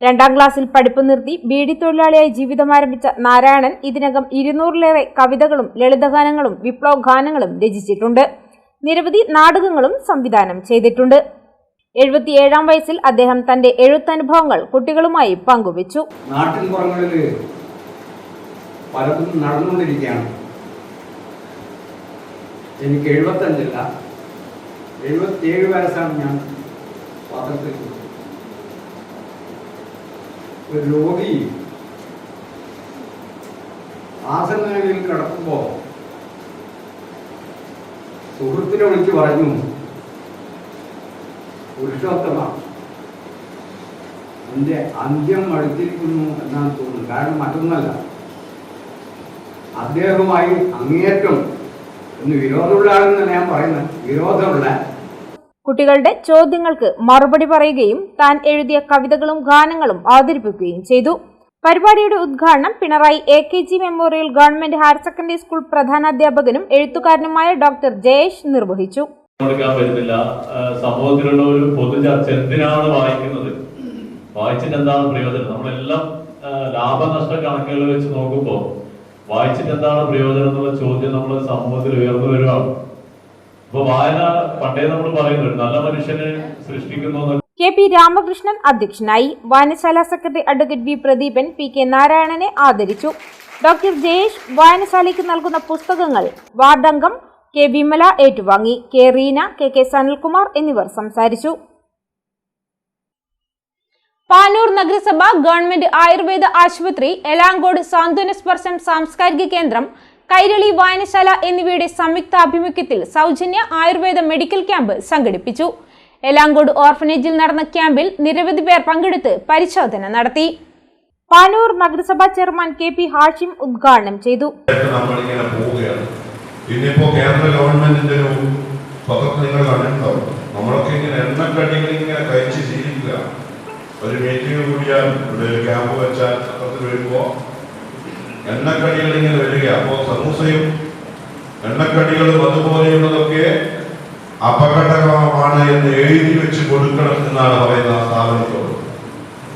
2ാം ക്ലാസ്സിൽ പഠിപ്പ് നിർത്തി ബീഡി തൊഴിലാളിയായി ജീവിതം ആരംഭിച്ച നാരായണൻ ഇതിനകം 200-ലേറെ കവിതകളും ലളിതഗാനങ്ങളും വിപ്ലവ ഗാനങ്ങളും രചിച്ചിട്ടുണ്ട്. നിരവധി നാടകങ്ങളും സംവിധാനം ചെയ്തിട്ടുണ്ട്. 77-ാം വയസ്സിൽ അദ്ദേഹം തന്റെ എഴുത്തനുഭവങ്ങൾ കുട്ടികളുമായി പങ്കുവച്ചു. നാട്ടിൻ പുറങ്ങളിൽ പലതും നടന്നുകൊണ്ടിരിക്കുകയാണ്. എനിക്ക് 75 അല്ല, 77 വയസ്സാണ് ഞാൻ പത്രത്തിൽ. ഒരു രോഗി ആസനങ്ങളിൽ കിടക്കുമ്പോൾ സുഹൃത്തിനെ വിളിച്ച് പറഞ്ഞു, പുരുഷോത്തമ, എൻ്റെ അന്ത്യം അടുത്തിരിക്കുന്നു എന്നാണ് തോന്നുന്നത്. കാരണം മറ്റൊന്നല്ല, അദ്ദേഹവുമായി അങ്ങേയറ്റം ഒന്ന് വിരോധമുള്ള ആളെന്നല്ല ഞാൻ പറയുന്നത്, വിരോധമുള്ള. കുട്ടികളുടെ ചോദ്യങ്ങൾക്ക് മറുപടി പറയുകയും താൻ എഴുതിയ കവിതകളും ഗാനങ്ങളും അവതരിപ്പിക്കുകയും ചെയ്തു. പരിപാടിയുടെ ഉദ്ഘാടനം Pinarayi AKG memorial government higher secondary school പ്രധാനാധ്യാപകനും എഴുത്തുകാരനുമായ ഡോക്ടർ ജയേഷ് നിർവഹിച്ചു. പറ്റുന്നില്ല. സമൂഹത്തിലുള്ള ഒരു പൊതുചർച്ച എന്തിനാണ് വായിക്കുന്നത്, വായിച്ചിട്ട് എന്താണ് പ്രയോജനം? നമ്മളെല്ലാം ലാഭനഷ്ട കണക്കുകൾ വെച്ച് നോക്കുമ്പോൾ വായിച്ചിട്ട് എന്താണ് പ്രയോജനം എന്നുള്ള ചോദ്യം നമ്മുടെ സമൂഹത്തിൽ ഉയർന്നു വരുവാണ്. അപ്പൊ വായന പണ്ടേ നമ്മൾ പറയുന്നു, നല്ല മനുഷ്യനെ സൃഷ്ടിക്കുന്നു. KP രാമകൃഷ്ണൻ അധ്യക്ഷനായി. വായനശാല secretary advocate V Pradeepan PK നാരായണനെ ആദരിച്ചു. ഡോക്ടർ ജയേഷ് വായനശാലയ്ക്ക് നൽകുന്ന പുസ്തകങ്ങൾ വാർഡംഗം K വിമല ഏറ്റുവാങ്ങി. K റീന, KK സനൽകുമാർ എന്നിവർ സംസാരിച്ചു. പാനൂർ നഗരസഭ ഗവൺമെന്റ് ആയുർവേദ ആശുപത്രി, എലാങ്കോട് സാന്ത്വന സ്പർശം സാംസ്കാരിക കേന്ദ്രം, കൈരളി വായനശാല എന്നിവയുടെ സംയുക്താഭിമുഖ്യത്തിൽ സൗജന്യ ആയുർവേദ മെഡിക്കൽ ക്യാമ്പ് സംഘടിപ്പിച്ചു. എലാങ്കോട് ഓർഫനേജിൽ നടന്ന ക്യാമ്പിൽ നിരവധി പേർ പങ്കെടുത്ത് പരിശോധന നടത്തി. പാനൂർ നഗരസഭാ ചെയർമാൻ KP ഹാഷിം ഉദ്ഘാടനം ചെയ്തു. ഇന്നിപ്പോ കേന്ദ്ര ഗവൺമെന്റിന്റെ ഒരു പത്രത്തിൽ നിങ്ങൾ കണ്ടിട്ടുണ്ടാവും. നമ്മളൊക്കെ ഇങ്ങനെ എണ്ണക്കടികൾ ഇങ്ങനെ കഴിച്ച് ജീവിക്കുക. ഒരു മീറ്റിംഗ് കൂടിയാൽ ഇവിടെ ഒരു ക്യാമ്പ് വെച്ചാൽ പത്രത്തിൽ വരുമ്പോ എണ്ണക്കടികൾ ഇങ്ങനെ വരിക. അപ്പോൾ സമൂസയും എണ്ണക്കടികളും അതുപോലെയുള്ളതൊക്കെ അപകടകരമാണ് എന്ന് എഴുതി വെച്ച് കൊടുക്കണം എന്നാണ് പറയുന്ന സ്ഥാപനത്തോട്.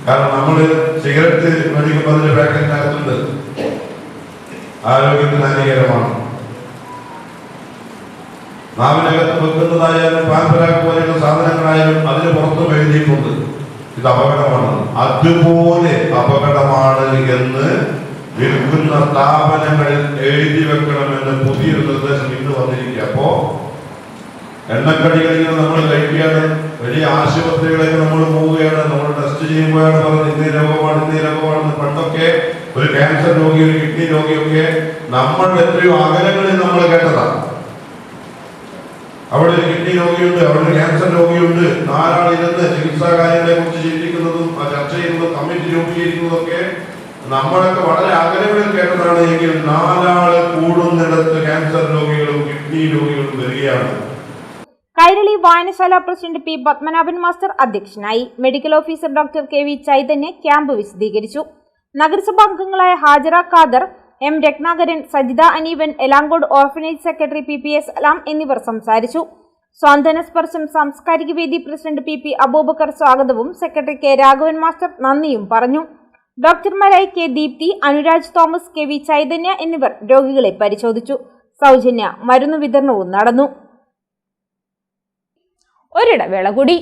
കാരണം നമ്മൾ സിഗരറ്റ് മേടിക്കുമ്പോൾ അതിന്റെ പാക്കറ്റിനകത്തുണ്ട് ആരോഗ്യത്തിന് ഹാനികരമാണ്. നാവിനകത്ത് വെക്കുന്നതായാലും പാൻപരാഗ് പോലെയുള്ള സാധനങ്ങളായാലും അതിന് പുറത്തും എഴുതിയിട്ടുണ്ട് ഇത് അപകടമാണ്. അതുപോലെ അപകടമാണ് എന്ന് വിൽക്കുന്ന സ്ഥാപനങ്ങളിൽ എഴുതി വെക്കണമെന്ന് പുതിയൊരു നിർദ്ദേശം ഇന്ന് വന്നിരിക്കുക. അപ്പോ എണ്ണക്കടികളിൽ നമ്മൾ കഴിക്കുകയാണ്. വലിയ ആശുപത്രികളൊക്കെ നമ്മൾ പോവുകയാണ്. നമ്മൾ ടെസ്റ്റ് ചെയ്യുമ്പോഴാണ് പറഞ്ഞത് ഇന്നേ രോഗമാണെന്ന്. പണ്ടൊക്കെ ഒരു ക്യാൻസർ രോഗി, ഒരു കിഡ്നി രോഗിയൊക്കെ നമ്മൾ എത്രയോ അകലങ്ങളിൽ നമ്മൾ കേട്ടതാണ്. അവിടെ ഒരു കിഡ്നി രോഗിയുണ്ട്, അവിടെ ഒരു ക്യാൻസർ രോഗിയുണ്ട്. നാലാളിരുന്ന് ചികിത്സാ കാര്യങ്ങളെ കുറിച്ച് ചിന്തിക്കുന്നതും ചർച്ച ചെയ്യുന്നതും കമ്മിറ്റി രൂപീകരിക്കുന്നതൊക്കെ നമ്മളൊക്കെ വളരെ അകലങ്ങളിൽ കേട്ടതാണ്. എങ്കിൽ 4 ആള് കൂടുന്നിടത്ത് ക്യാൻസർ രോഗികളും കിഡ്നി രോഗികളും വരികയാണ്. കൈരളി വായനശാല പ്രസിഡന്റ് P പത്മനാഭൻ മാസ്റ്റർ അധ്യക്ഷനായി. Medical officer doctor KV Chaithanya camp വിശദീകരിച്ചു. നഗരസഭാ അംഗങ്ങളായ Hajara Khader, M Ratnakaran, Sajitha Aneevan, Elankode orphanage secretary PP Salam എന്നിവർ സംസാരിച്ചു. സ്വാന്തന സ്പർശം സാംസ്കാരിക വേദി പ്രസിഡന്റ് PP അബൂബക്കർ സ്വാഗതവും സെക്രട്ടറി K രാഘവൻ മാസ്റ്റർ നന്ദിയും പറഞ്ഞു. ഡോക്ടർമാരായ K ദീപ്തി, അനുരാജ് തോമസ്, KV ചൈതന്യ എന്നിവർ രോഗികളെ പരിശോധിച്ചു. സൗജന്യ മരുന്ന് വിതരണവും നടന്നു. ഒരിടവേള കൂടി.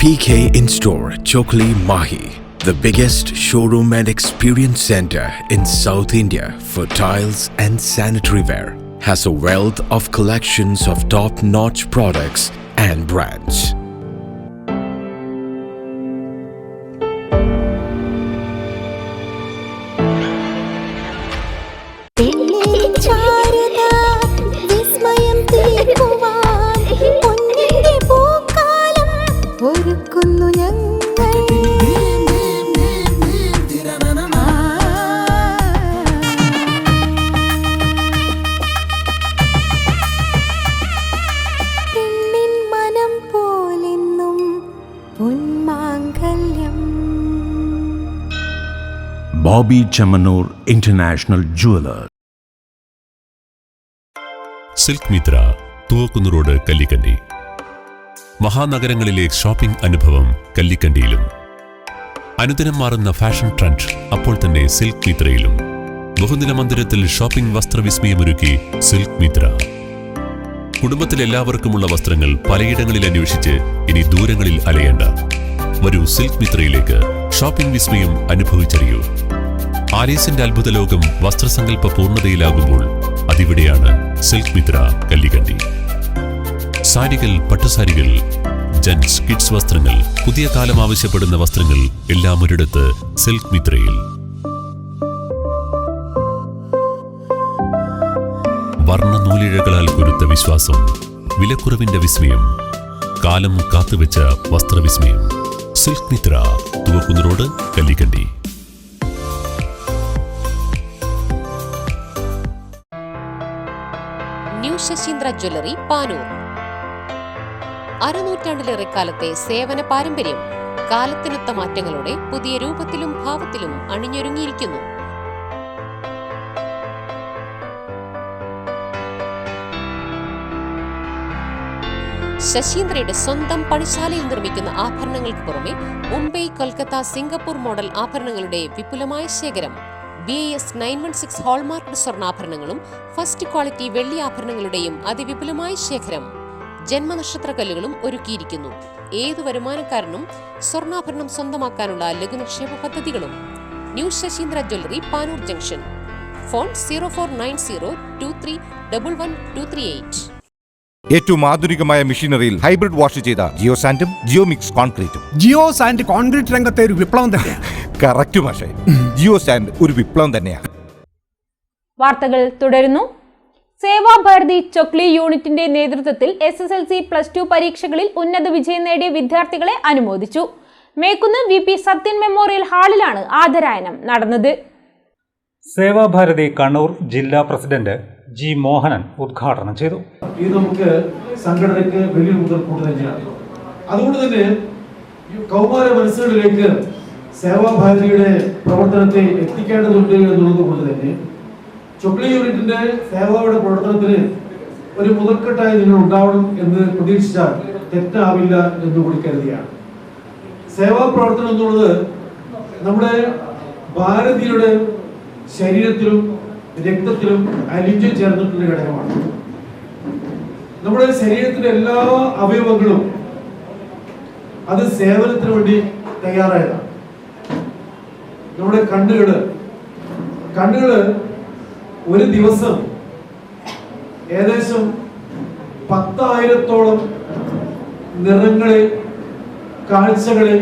PK In-Store, Chokli, Mahi, the biggest showroom and experience center in South India for tiles and sanitary ware, has a wealth of collections of top-notch products and brands. Bobby Chamanur International Jeweler. Silk Mithra, Thuvakkunnu road, Kallikkandi. മഹാനഗരങ്ങളിലെ shopping അനുഭവം കല്ലിക്കണ്ടിയിലും. അനുദിനം മാറുന്ന fashion trend അപ്പോൾ തന്നെ silk മിത്രയിലും. ബഹുനില മന്ദിരത്തിൽ shopping വസ്ത്രവിസ്മയമൊരുക്കി silk Mitra. കുടുംബത്തിലെല്ലാവർക്കുമുള്ള വസ്ത്രങ്ങൾ പലയിടങ്ങളിൽ അന്വേഷിച്ച് ഇനി ദൂരങ്ങളിൽ അലയേണ്ട. വരൂ സിൽക്ക് മിത്രയിലേക്ക്. ഷോപ്പിംഗ് വിസ്മയം അനുഭവിച്ചറിയൂ. ആലീസിന്റെ അത്ഭുത ലോകം വസ്ത്രസങ്കല്പ പൂർണ്ണതയിലാകുമ്പോൾ അതിവിടെയാണ് സിൽക്ക് മിത്ര, കല്ലിക്കണ്ടി. സാരികൾ, പട്ടുസാരികൾ, ജെന്റ്സ്, കിഡ്സ് വസ്ത്രങ്ങൾ, പുതിയ കാലം ആവശ്യപ്പെടുന്ന വസ്ത്രങ്ങൾ എല്ലാം ഒരിടത്ത് സിൽക്ക് മിത്രയിൽ. വർണ്ണനൂലിഴകളാൽ കുരുത്ത വിശ്വാസം, വിലക്കുറവിന്റെ വിസ്മയം, കാലം കാത്തുവെച്ച വസ്ത്രവിസ്മയം. Silk Mithra, Thuvakkunnu road, Kallikkandi. New Sasheendra jewellery, Panoor. അരനൂറ്റാണ്ടിലേറെ കാലത്തെ സേവന പാരമ്പര്യം കാലത്തിനൊത്ത മാറ്റങ്ങളോടെ പുതിയ രൂപത്തിലും ഭാവത്തിലും അണിഞ്ഞൊരുങ്ങിയിരിക്കുന്നു. ശശീന്ദ്രയുടെ സ്വന്തം പണിശാലയിൽ നിർമ്മിക്കുന്ന ആഭരണങ്ങൾക്ക് പുറമെ മുംബൈ, കൊൽക്കത്ത, സിംഗപ്പൂർ മോഡൽ ആഭരണങ്ങളുടെ വിപുലമായ ശേഖരം. BIS 916 ഹോൾമാർക്ക്ഡ് സ്വർണ്ണാഭരണങ്ങളും ഫസ്റ്റ് ക്വാളിറ്റി വെള്ളി ആഭരണങ്ങളുടെയും അതിവിപുലമായ ശേഖരം. ജന്മനക്ഷത്രക്കല്ലുകളും ഒരുക്കിയിരിക്കുന്നു. ഏതു വരുമാനക്കാരനും സ്വർണ്ണാഭരണം സ്വന്തമാക്കാനുള്ള ലഘുനിക്ഷേപ പദ്ധതികളും. New Sasheendra jewellery, Panoor junction. Phone 049023112238. ഏറ്റവും ആധുനികമായ മെഷീനറിയിൽ ഹൈബ്രിഡ് വാഷ് ചെയ്ത ജിയോ സാൻഡും ജിയോ മിക്സ് കോൺക്രീറ്റും. ജിയോ സാൻഡ് കോൺക്രീറ്റ് രംഗത്തെ ഒരു വിപ്ലവം തന്നെയാണ്. കറക്റ്റ് മാഷേ, ജിയോ സാൻഡ് ഒരു വിപ്ലവം തന്നെയാണ്. വാർത്തകൾ തുടരുന്നു. സേവാഭാരതി ചൊക്ലി യൂണിറ്റിന്റെ നേതൃത്വത്തിൽ SSLC +2 പരീക്ഷകളിൽ ഉന്നത വിജയം നേടിയ വിദ്യാർത്ഥികളെ അനുമോദിച്ചു. മേക്കുന്ന് VP സത്യൻ മെമ്മോറിയൽ ഹാളിലാണ് ആദരായനം നടന്നത്. സേവാഭാരതി കണ്ണൂർ ജില്ലാ പ്രസിഡന്റ് G മോഹനൻ ഉദ്ഘാടനം ചെയ്തു. ഇത് നമുക്ക് സംഘടനയ്ക്ക് വലിയ മുതൽക്കൂട്ട് തന്നെയാണ്. അതുകൊണ്ട് തന്നെ കൗമാര മനസ്സുകളിലേക്ക് സേവാഭാരതിയുടെ പ്രവർത്തനത്തെ എത്തിക്കേണ്ടതുണ്ട് എന്നുള്ളത് കൊണ്ട് തന്നെ ചൊക്ലി യൂണിറ്റിന്റെ സേവയുടെ പ്രവർത്തനത്തിന് ഒരു മുതൽക്കെട്ടായി നിങ്ങൾ ഉണ്ടാവണം എന്ന് പ്രതീക്ഷിച്ചാൽ തെറ്റാവില്ല എന്ന് കൂടി കരുതിയാണ്. സേവാ പ്രവർത്തനം എന്നുള്ളത് നമ്മുടെ ഭാരതീയരുടെ ശരീരത്തിലും രക്തത്തിലും അലിഞ്ഞു ചേർന്നിട്ടുള്ള ഘടകമാണ്. നമ്മുടെ ശരീരത്തിലെ എല്ലാ അവയവങ്ങളും അത് സേവനത്തിന് വേണ്ടി തയ്യാറായതാണ്. നമ്മുടെ കണ്ണുകള് ഒരു ദിവസം ഏകദേശം 10,000-ഓളം നിറങ്ങളെ, കാഴ്ചകളെ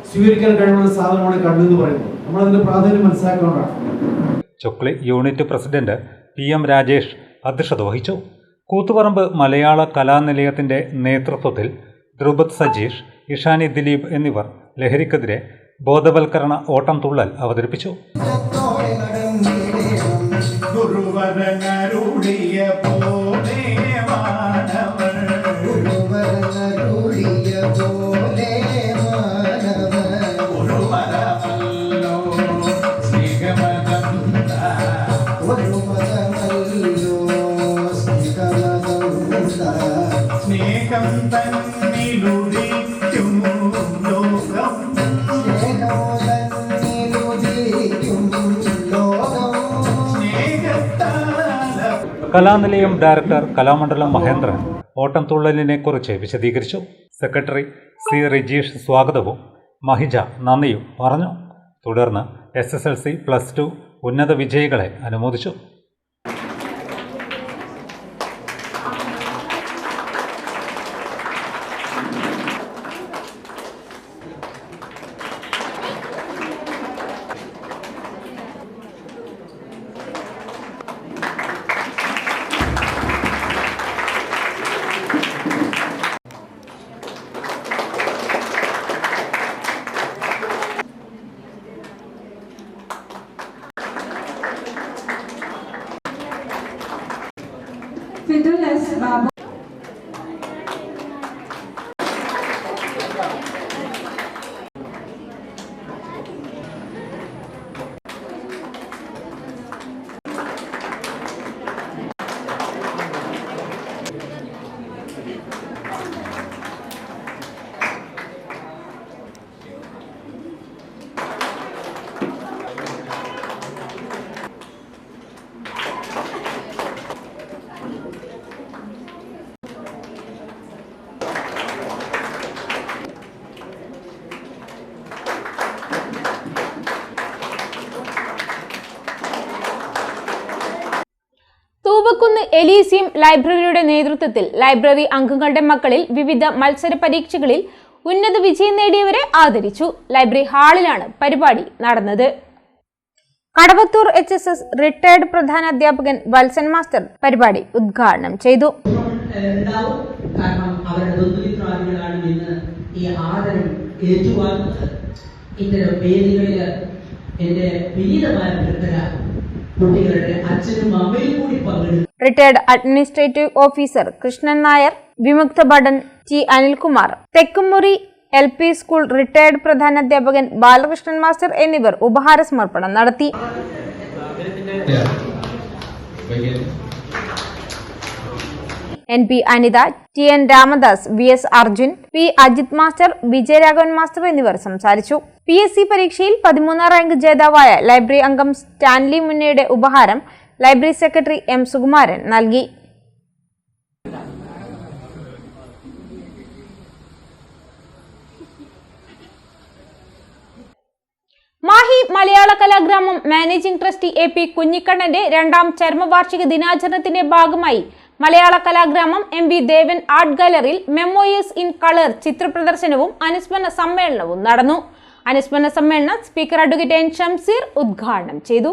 സ്വീകരിക്കാൻ കഴിയുന്ന സാധനമാണ് കണ്ണെന്ന് പറയുന്നത്. നമ്മളതിന്റെ പ്രാധാന്യം മനസ്സിലാക്കേണ്ടതാണ്. Chokli unit president PM Rajesh അധ്യക്ഷത വഹിച്ചു. കൂത്തുപറമ്പ് മലയാള കലാനിലയത്തിന്റെ നേതൃത്വത്തിൽ ധ്രുപദ് സജീഷ്, ഇഷാനി ദിലീപ് എന്നിവർ ലഹരിക്കെതിരെ ബോധവൽക്കരണ ഓട്ടം തുള്ളൽ അവതരിപ്പിച്ചു. കലാനിലയം ഡയറക്ടർ കലാമണ്ഡലം മഹേന്ദ്രൻ ഓട്ടംതുള്ളലിനെ കുറിച്ച് വിശദീകരിച്ചു. സെക്രട്ടറി C റിജീഷ് സ്വാഗതവും മഹിജ നന്ദിയും പറഞ്ഞു. തുടർന്ന് SSLC +2 ഉന്നത വിജയികളെ അനുമോദിച്ചു. തൂവക്കുന്ന് എലീസിയം ലൈബ്രറിയുടെ നേതൃത്വത്തിൽ ലൈബ്രറി അംഗങ്ങളുടെ മക്കളിൽ വിവിധ മത്സര പരീക്ഷകളിൽ ഉന്നത വിജയം നേടിയവരെ ആദരിച്ചു. ലൈബ്രറി ഹാളിലാണ് പരിപാടി നടന്നത്. കടവത്തൂർ HSS റിട്ടയർഡ് പ്രധാന അധ്യാപകൻ വത്സൻ മാസ്റ്റർ പരിപാടി ഉദ്ഘാടനം ചെയ്തു. കാരണം അവരുടെ ബന്ധുമിത്രാദികളാണ് ഇന്ന് ഈ ആദരം ഏറ്റുവാങ്ങുന്നത്. ഇത്തരം വേദികളിൽ എന്റെ വിനീതമായ പ്രാർത്ഥന കുട്ടികളുടെ അച്ഛനും അമ്മയും കൂടി പങ്കെടുക്കും. Retired administrative officer Krishnan Nair, വിമുക്ത ഭടൻ T Anilkumar, Thekkumuri LP school retired പ്രധാനാധ്യാപകൻ ബാലകൃഷ്ണൻ മാസ്റ്റർ എന്നിവർ ഉപഹാര സമർപ്പണം നടത്തി. NP Anitha, TN Ramadas, VS Arjun, P Ajith master, Vijayaraghavan master എന്നിവർ സംസാരിച്ചു. PSC പരീക്ഷയിൽ 13ാം റാങ്ക് ജേതാവായ ലൈബ്രറി അംഗം സ്റ്റാൻലി മുന്നയുടെ ഉപഹാരം ലൈബ്രറി സെക്രട്ടറി M സുകുമാരൻ നൽകി. Mahe Malayala Kalagramam managing trustee AP കുഞ്ഞിക്കണ്ണന്റെ 2ാം ചരമവാർഷിക ദിനാചരണത്തിന്റെ ഭാഗമായി മലയാള കലാഗ്രാമം MV ദേവൻ ആർട്ട് ഗാലറിയിൽ മെമ്മോയേഴ്സ് ഇൻ കളർ ചിത്രപ്രദർശനവും അനുസ്മരണ സമ്മേളനവും നടന്നു. അനുസ്മരണ സമ്മേളനം സ്പീക്കർ അഡ്വക്കേറ്റ് N ഷംസീർ ഉദ്ഘാടനം ചെയ്തു.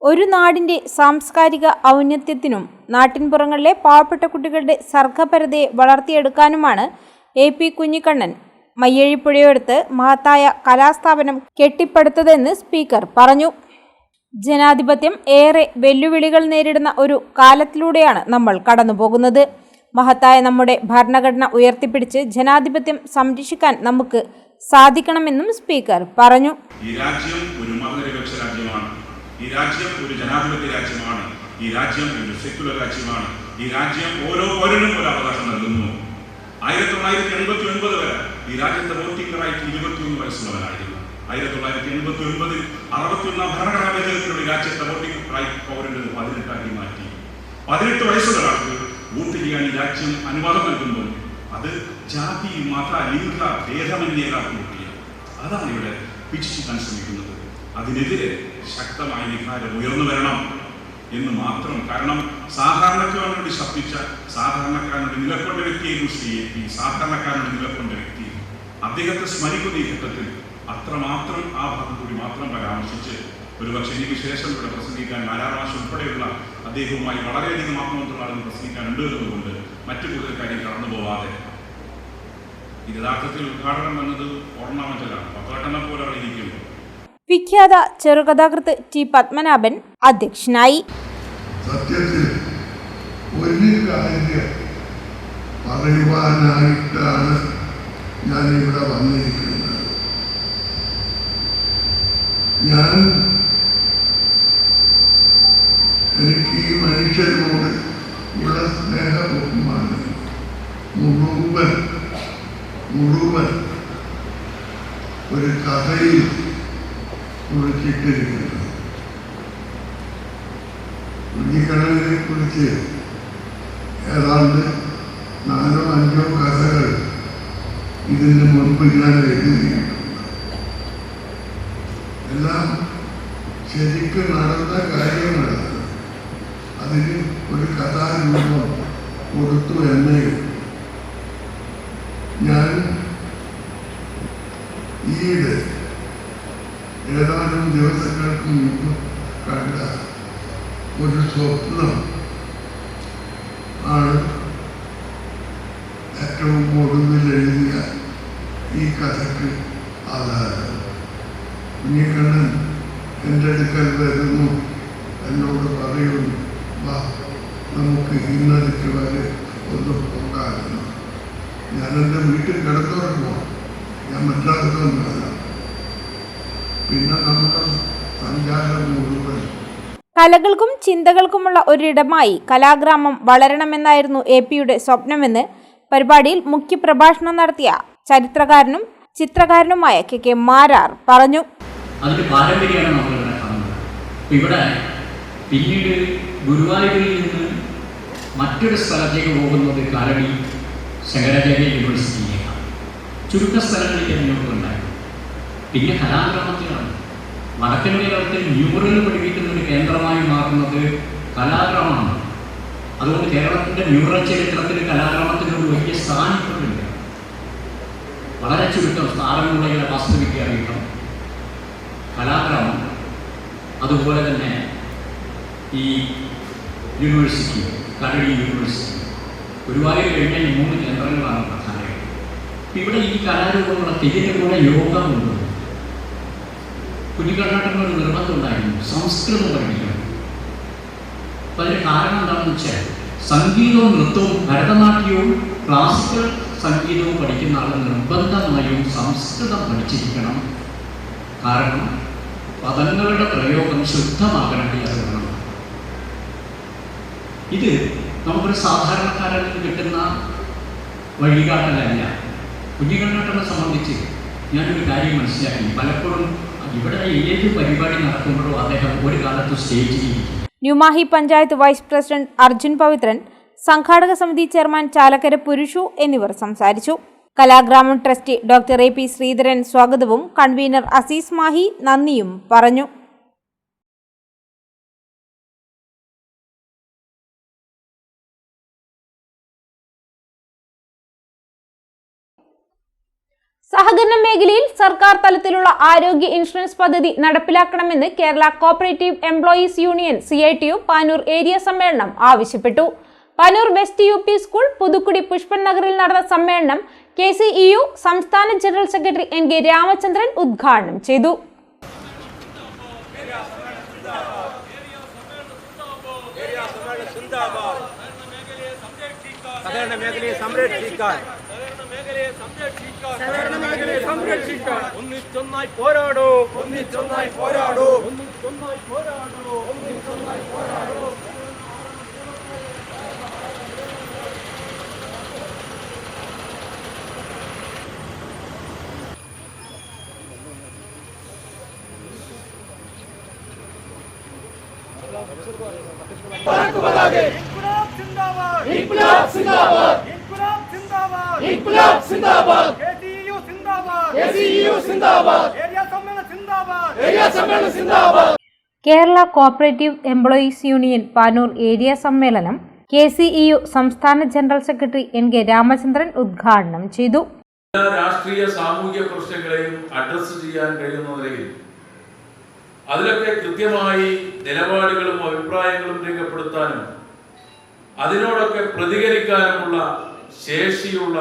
ഒരു നാടിന്റെ സാംസ്കാരിക ഔന്നത്യത്തിനും നാട്ടിൻപുറങ്ങളിലെ പാവപ്പെട്ട കുട്ടികളുടെ സർഗപരതയെ വളർത്തിയെടുക്കാനുമാണ് AP കുഞ്ഞിക്കണ്ണൻ മയ്യഴിപ്പുഴയോടത്ത് മഹത്തായ കലാസ്ഥാപനം കെട്ടിപ്പടുത്തതെന്ന് സ്പീക്കർ പറഞ്ഞു. ജനാധിപത്യം ഏറെ വെല്ലുവിളികൾ നേരിടുന്ന ഒരു കാലത്തിലൂടെയാണ് നമ്മൾ കടന്നുപോകുന്നത്. മഹത്തായ നമ്മുടെ ഭരണഘടന ഉയർത്തിപ്പിടിച്ച് ജനാധിപത്യം സംരക്ഷിക്കാൻ നമുക്ക് സാധിക്കണമെന്നും സ്പീക്കർ പറഞ്ഞു. ഈ രാജ്യം ഒരു മതനിരപേക്ഷ രാജ്യമാണ്. ഈ രാജ്യം ഒരു ജനാധിപത്യ രാജ്യമാണ്. ഈ രാജ്യം ഒരു സെക്യുലർ രാജ്യമാണ്. ഈ രാജ്യം ഓരോ പൗരനും ഒരു അവകാശം നൽകുന്നു. 1989 വരെ ഈ രാജ്യത്തെ വോട്ടിംഗ് റൈറ്റ് 21 വയസ്സുള്ളവരായിരുന്നു. 1989 61 ഭരണഘടനാ ഭേദഗതിയിലൂടെ രാജ്യത്തെ വോട്ടിംഗ് റൈറ്റ് പൗരന് 18 മാറ്റി. 18 വയസ്സുള്ള ഒരാൾക്ക് വോട്ട് ചെയ്യാൻ ഈ രാജ്യം അനുവാദം നൽകുമ്പോൾ അത് ജാതി, മത, ലിംഗ ഭേദമന്യേ വോട്ട് ചെയ്യാം. അതാണ് ഇവിടെ പിടിച്ചിട്ടാൻ ശ്രമിക്കുന്നത്. അതിനെതിരെ ശക്തമായ വികാരം ഉയർന്നു വരണം എന്ന് മാത്രം. കാരണം സാധാരണക്കാരന് വേണ്ടി ശബ്ദിച്ച, സാധാരണക്കാരനോട് നിലകൊണ്ട വ്യക്തിയായിരുന്നു ശ്രീ AP. സാധാരണക്കാരനോട് നിലകൊണ്ട വ്യക്തി. അദ്ദേഹത്തെ സ്മരിക്കുന്ന ഈ ഘട്ടത്തിൽ അത്രമാത്രം ആ ഭാഗം കൂടി മാത്രം പരാമർശിച്ച് ഒരുപക്ഷെ എനിക്ക് ശേഷം ഇവിടെ പ്രസംഗിക്കാൻ നാരായണ ഉൾപ്പെടെയുള്ള അദ്ദേഹവുമായി വളരെയധികം ആത്മബന്ധങ്ങളാണ് പ്രസംഗിക്കാനുണ്ട് എന്നതുകൊണ്ട് മറ്റു കൂടുതൽ കാര്യം കടന്നു പോവാതെ യഥാർത്ഥത്തിൽ ഉദ്ഘാടനം എന്നത് ഓർണമെന്റലാണ്. പത്തോട്ടെണ്ണം പോലെ അവിടെ ഇരിക്കുമ്പോൾ വിഖ്യാത ചെറുകഥാകൃത്ത് T പത്മനാഭൻ അധ്യക്ഷനായി. സത്യത്തിൽ ഒരു കാര്യം പറയുവാനായിട്ടാണ് ഞാൻ ഇവിടെ വന്നിരിക്കുന്നത്. എനിക്ക് ഈ മനുഷ്യരോട് ഉള്ള സ്നേഹ ബഹുമാനം മുഴുവൻ ഒരു കഥയിൽ കുറിച്ചിട്ടിരിക്കുന്നത്. കുഞ്ഞിക്കണ്ണനെ കുറിച്ച് ഏതാണ്ട് 4 or 5 കഥകൾ ഇതിന് മുൻപ് ഞാൻ എഴുതിയിട്ടുണ്ട്. എല്ലാം ശരിക്കും നടന്ന കാര്യങ്ങളാണ്. അതിന് ഒരു കഥാരൂപം കൊടുത്തു എന്നേ. ഞാൻ ഈയിടെ ഏതാനും ദിവസങ്ങൾക്ക് മുമ്പ് കണ്ട ഒരു സ്വപ്നം ആണ് ഏറ്റവും ഒടുവിൽ എഴുതിയ ഈ കഥയ്ക്ക് ആധാരം. കുഞ്ഞിക്കണ്ണൻ എൻ്റെ അടുക്കൽ വരുന്നു, എന്നോട് പറയുന്നു, വാ നമുക്ക് ഇന്നലേക്ക് വരെ ഒന്ന് പോകാമെന്ന്. ഞാനെൻ്റെ വീട്ടിൽ കിടന്നുറങ്ങുമോ? ഞാൻ മറ്റാർക്കൊന്നുമല്ല. പിന്നെ നമ്മുടെ സഞ്ചാരം മുഴുവൻ കലകൾക്കും ചിന്തകൾക്കുമുള്ള ഒരിടമായി കലാഗ്രാമം വളരണമെന്നായിരുന്നു APയുടെ സ്വപ്നമെന്ന് പരിപാടിയിൽ മുഖ്യപ്രഭാഷണം നടത്തിയ ചരിത്രകാരനും ചിത്രകാരനുമായ KK മാരാർ പറഞ്ഞു. അതിന്റെ പാരമ്പര്യമാണ് നമ്മളിവിടെ കാണുന്നത്. ഇവിടെ പിന്നീട് ഗുരുവായൂരിൽ നിന്ന് മറ്റൊരു സ്ഥലത്തേക്ക് പോകുന്നത് കാലടി ശങ്കരാചാര്യ യൂണിവേഴ്സിറ്റിയിലേക്കാണ്. ചുരുക്ക സ്ഥലങ്ങളിൽ മുന്നോട്ടുണ്ടായിരുന്നു. പിന്നെ കലാഗ്രാമത്തിലാണ്. വടക്കൻ കേരളത്തിൽ ന്യൂറൽ പഠിപ്പിക്കുന്ന ഒരു കേന്ദ്രമായി മാറുന്നത് കലാഗ്രാമമാണ്. അതുകൊണ്ട് കേരളത്തിൻ്റെ ന്യൂറൽ ചരിത്രത്തിൽ കലാഗ്രാമത്തിനൊരു വലിയ സ്ഥാനിപ്പുണ്ട്. വളരെ ചുരുക്കം സ്ഥാപനങ്ങളുടെ വാസ്തവിക അറിയിക്കണം. കലാഗ്രാമം അതുപോലെ തന്നെ ഈ യൂണിവേഴ്സിറ്റി, കാലടി യൂണിവേഴ്സിറ്റി, ഗുരുവായൂർ കഴിഞ്ഞ 3 കേന്ദ്രങ്ങളാണ് പ്രധാനമായിട്ട്. ഇവിടെ ഈ കലാരൂപങ്ങളെ തിരികെ കൂടെ യോഗമുണ്ട്. കുഞ്ഞിക്കണ്ണന് ഒരു നിർബന്ധം ഉണ്ടായിരുന്നു, സംസ്കൃതം പഠിക്കണം. അപ്പം അതിന് കാരണം എന്താണെന്ന് വെച്ചാൽ സംഗീതവും നൃത്തവും ഭരതനാട്യവും ക്ലാസിക്കൽ സംഗീതവും പഠിക്കുന്ന ആൾ നിർബന്ധമായും സംസ്കൃതം പഠിച്ചിരിക്കണം. കാരണം പദങ്ങളുടെ പ്രയോഗം ശുദ്ധമാകണമെങ്കിൽ അത് വേണം. ഇത് നമുക്കൊരു സാധാരണക്കാരന് കിട്ടുന്ന വഴികാട്ടലല്ല. കുഞ്ഞുകണ്ണേട്ടനെ സംബന്ധിച്ച് ഞാനൊരു കാര്യം മനസ്സിലാക്കി. പലപ്പോഴും ഇവിടെ ഏത് പരിപാടി നടക്കുമ്പോഴും അദ്ദേഹം ഒരു കാലത്ത് സ്റ്റേജിൽ ന്യൂമാഹി പഞ്ചായത്ത് വൈസ് പ്രസിഡന്റ് അർജുൻ പവിത്രൻ, സംഘാടക സമിതി ചെയർമാൻ ചാലക്കര പുരുഷു എന്നിവർ സംസാരിച്ചു. Kalagramam trustee doctor A P Sreedharan സ്വാഗതവും കൺവീനർ അസീസ് മാഹി നന്ദിയും പറഞ്ഞു. സഹകരണ മേഖലയിൽ സർക്കാർ തലത്തിലുള്ള ആരോഗ്യ ഇൻഷുറൻസ് പദ്ധതി നടപ്പിലാക്കണമെന്ന് Kerala cooperative employees union CITU Panoor area സമ്മേളനം ആവശ്യപ്പെട്ടു. Panoor west UP school Puthukkudi Pushpan നഗറിൽ നടന്ന സമ്മേളനം KCEU സംസ്ഥാന ജനറൽ സെക്രട്ടറി NK രാമചന്ദ്രൻ ഉദ്ഘാടനം ചെയ്തു. Kerala cooperative employees union Panoor area സമ്മേളനം KCEU സംസ്ഥാന ജനറൽ സെക്രട്ടറി NK രാമചന്ദ്രൻ ഉദ്ഘാടനം ചെയ്തു. എല്ലാ രാഷ്ട്രീയ സാമൂഹിക പ്രശ്നങ്ങളെയും അഡ്രസ് ചെയ്യാൻ കഴിയുന്ന നിലയിൽ അതിലൊക്കെ കൃത്യമായി നിലപാടുകളും അഭിപ്രായങ്ങളും രേഖപ്പെടുത്താനും അതിനോടൊക്കെ പ്രതികരിക്കാനുമുള്ള ശേഷിയുള്ള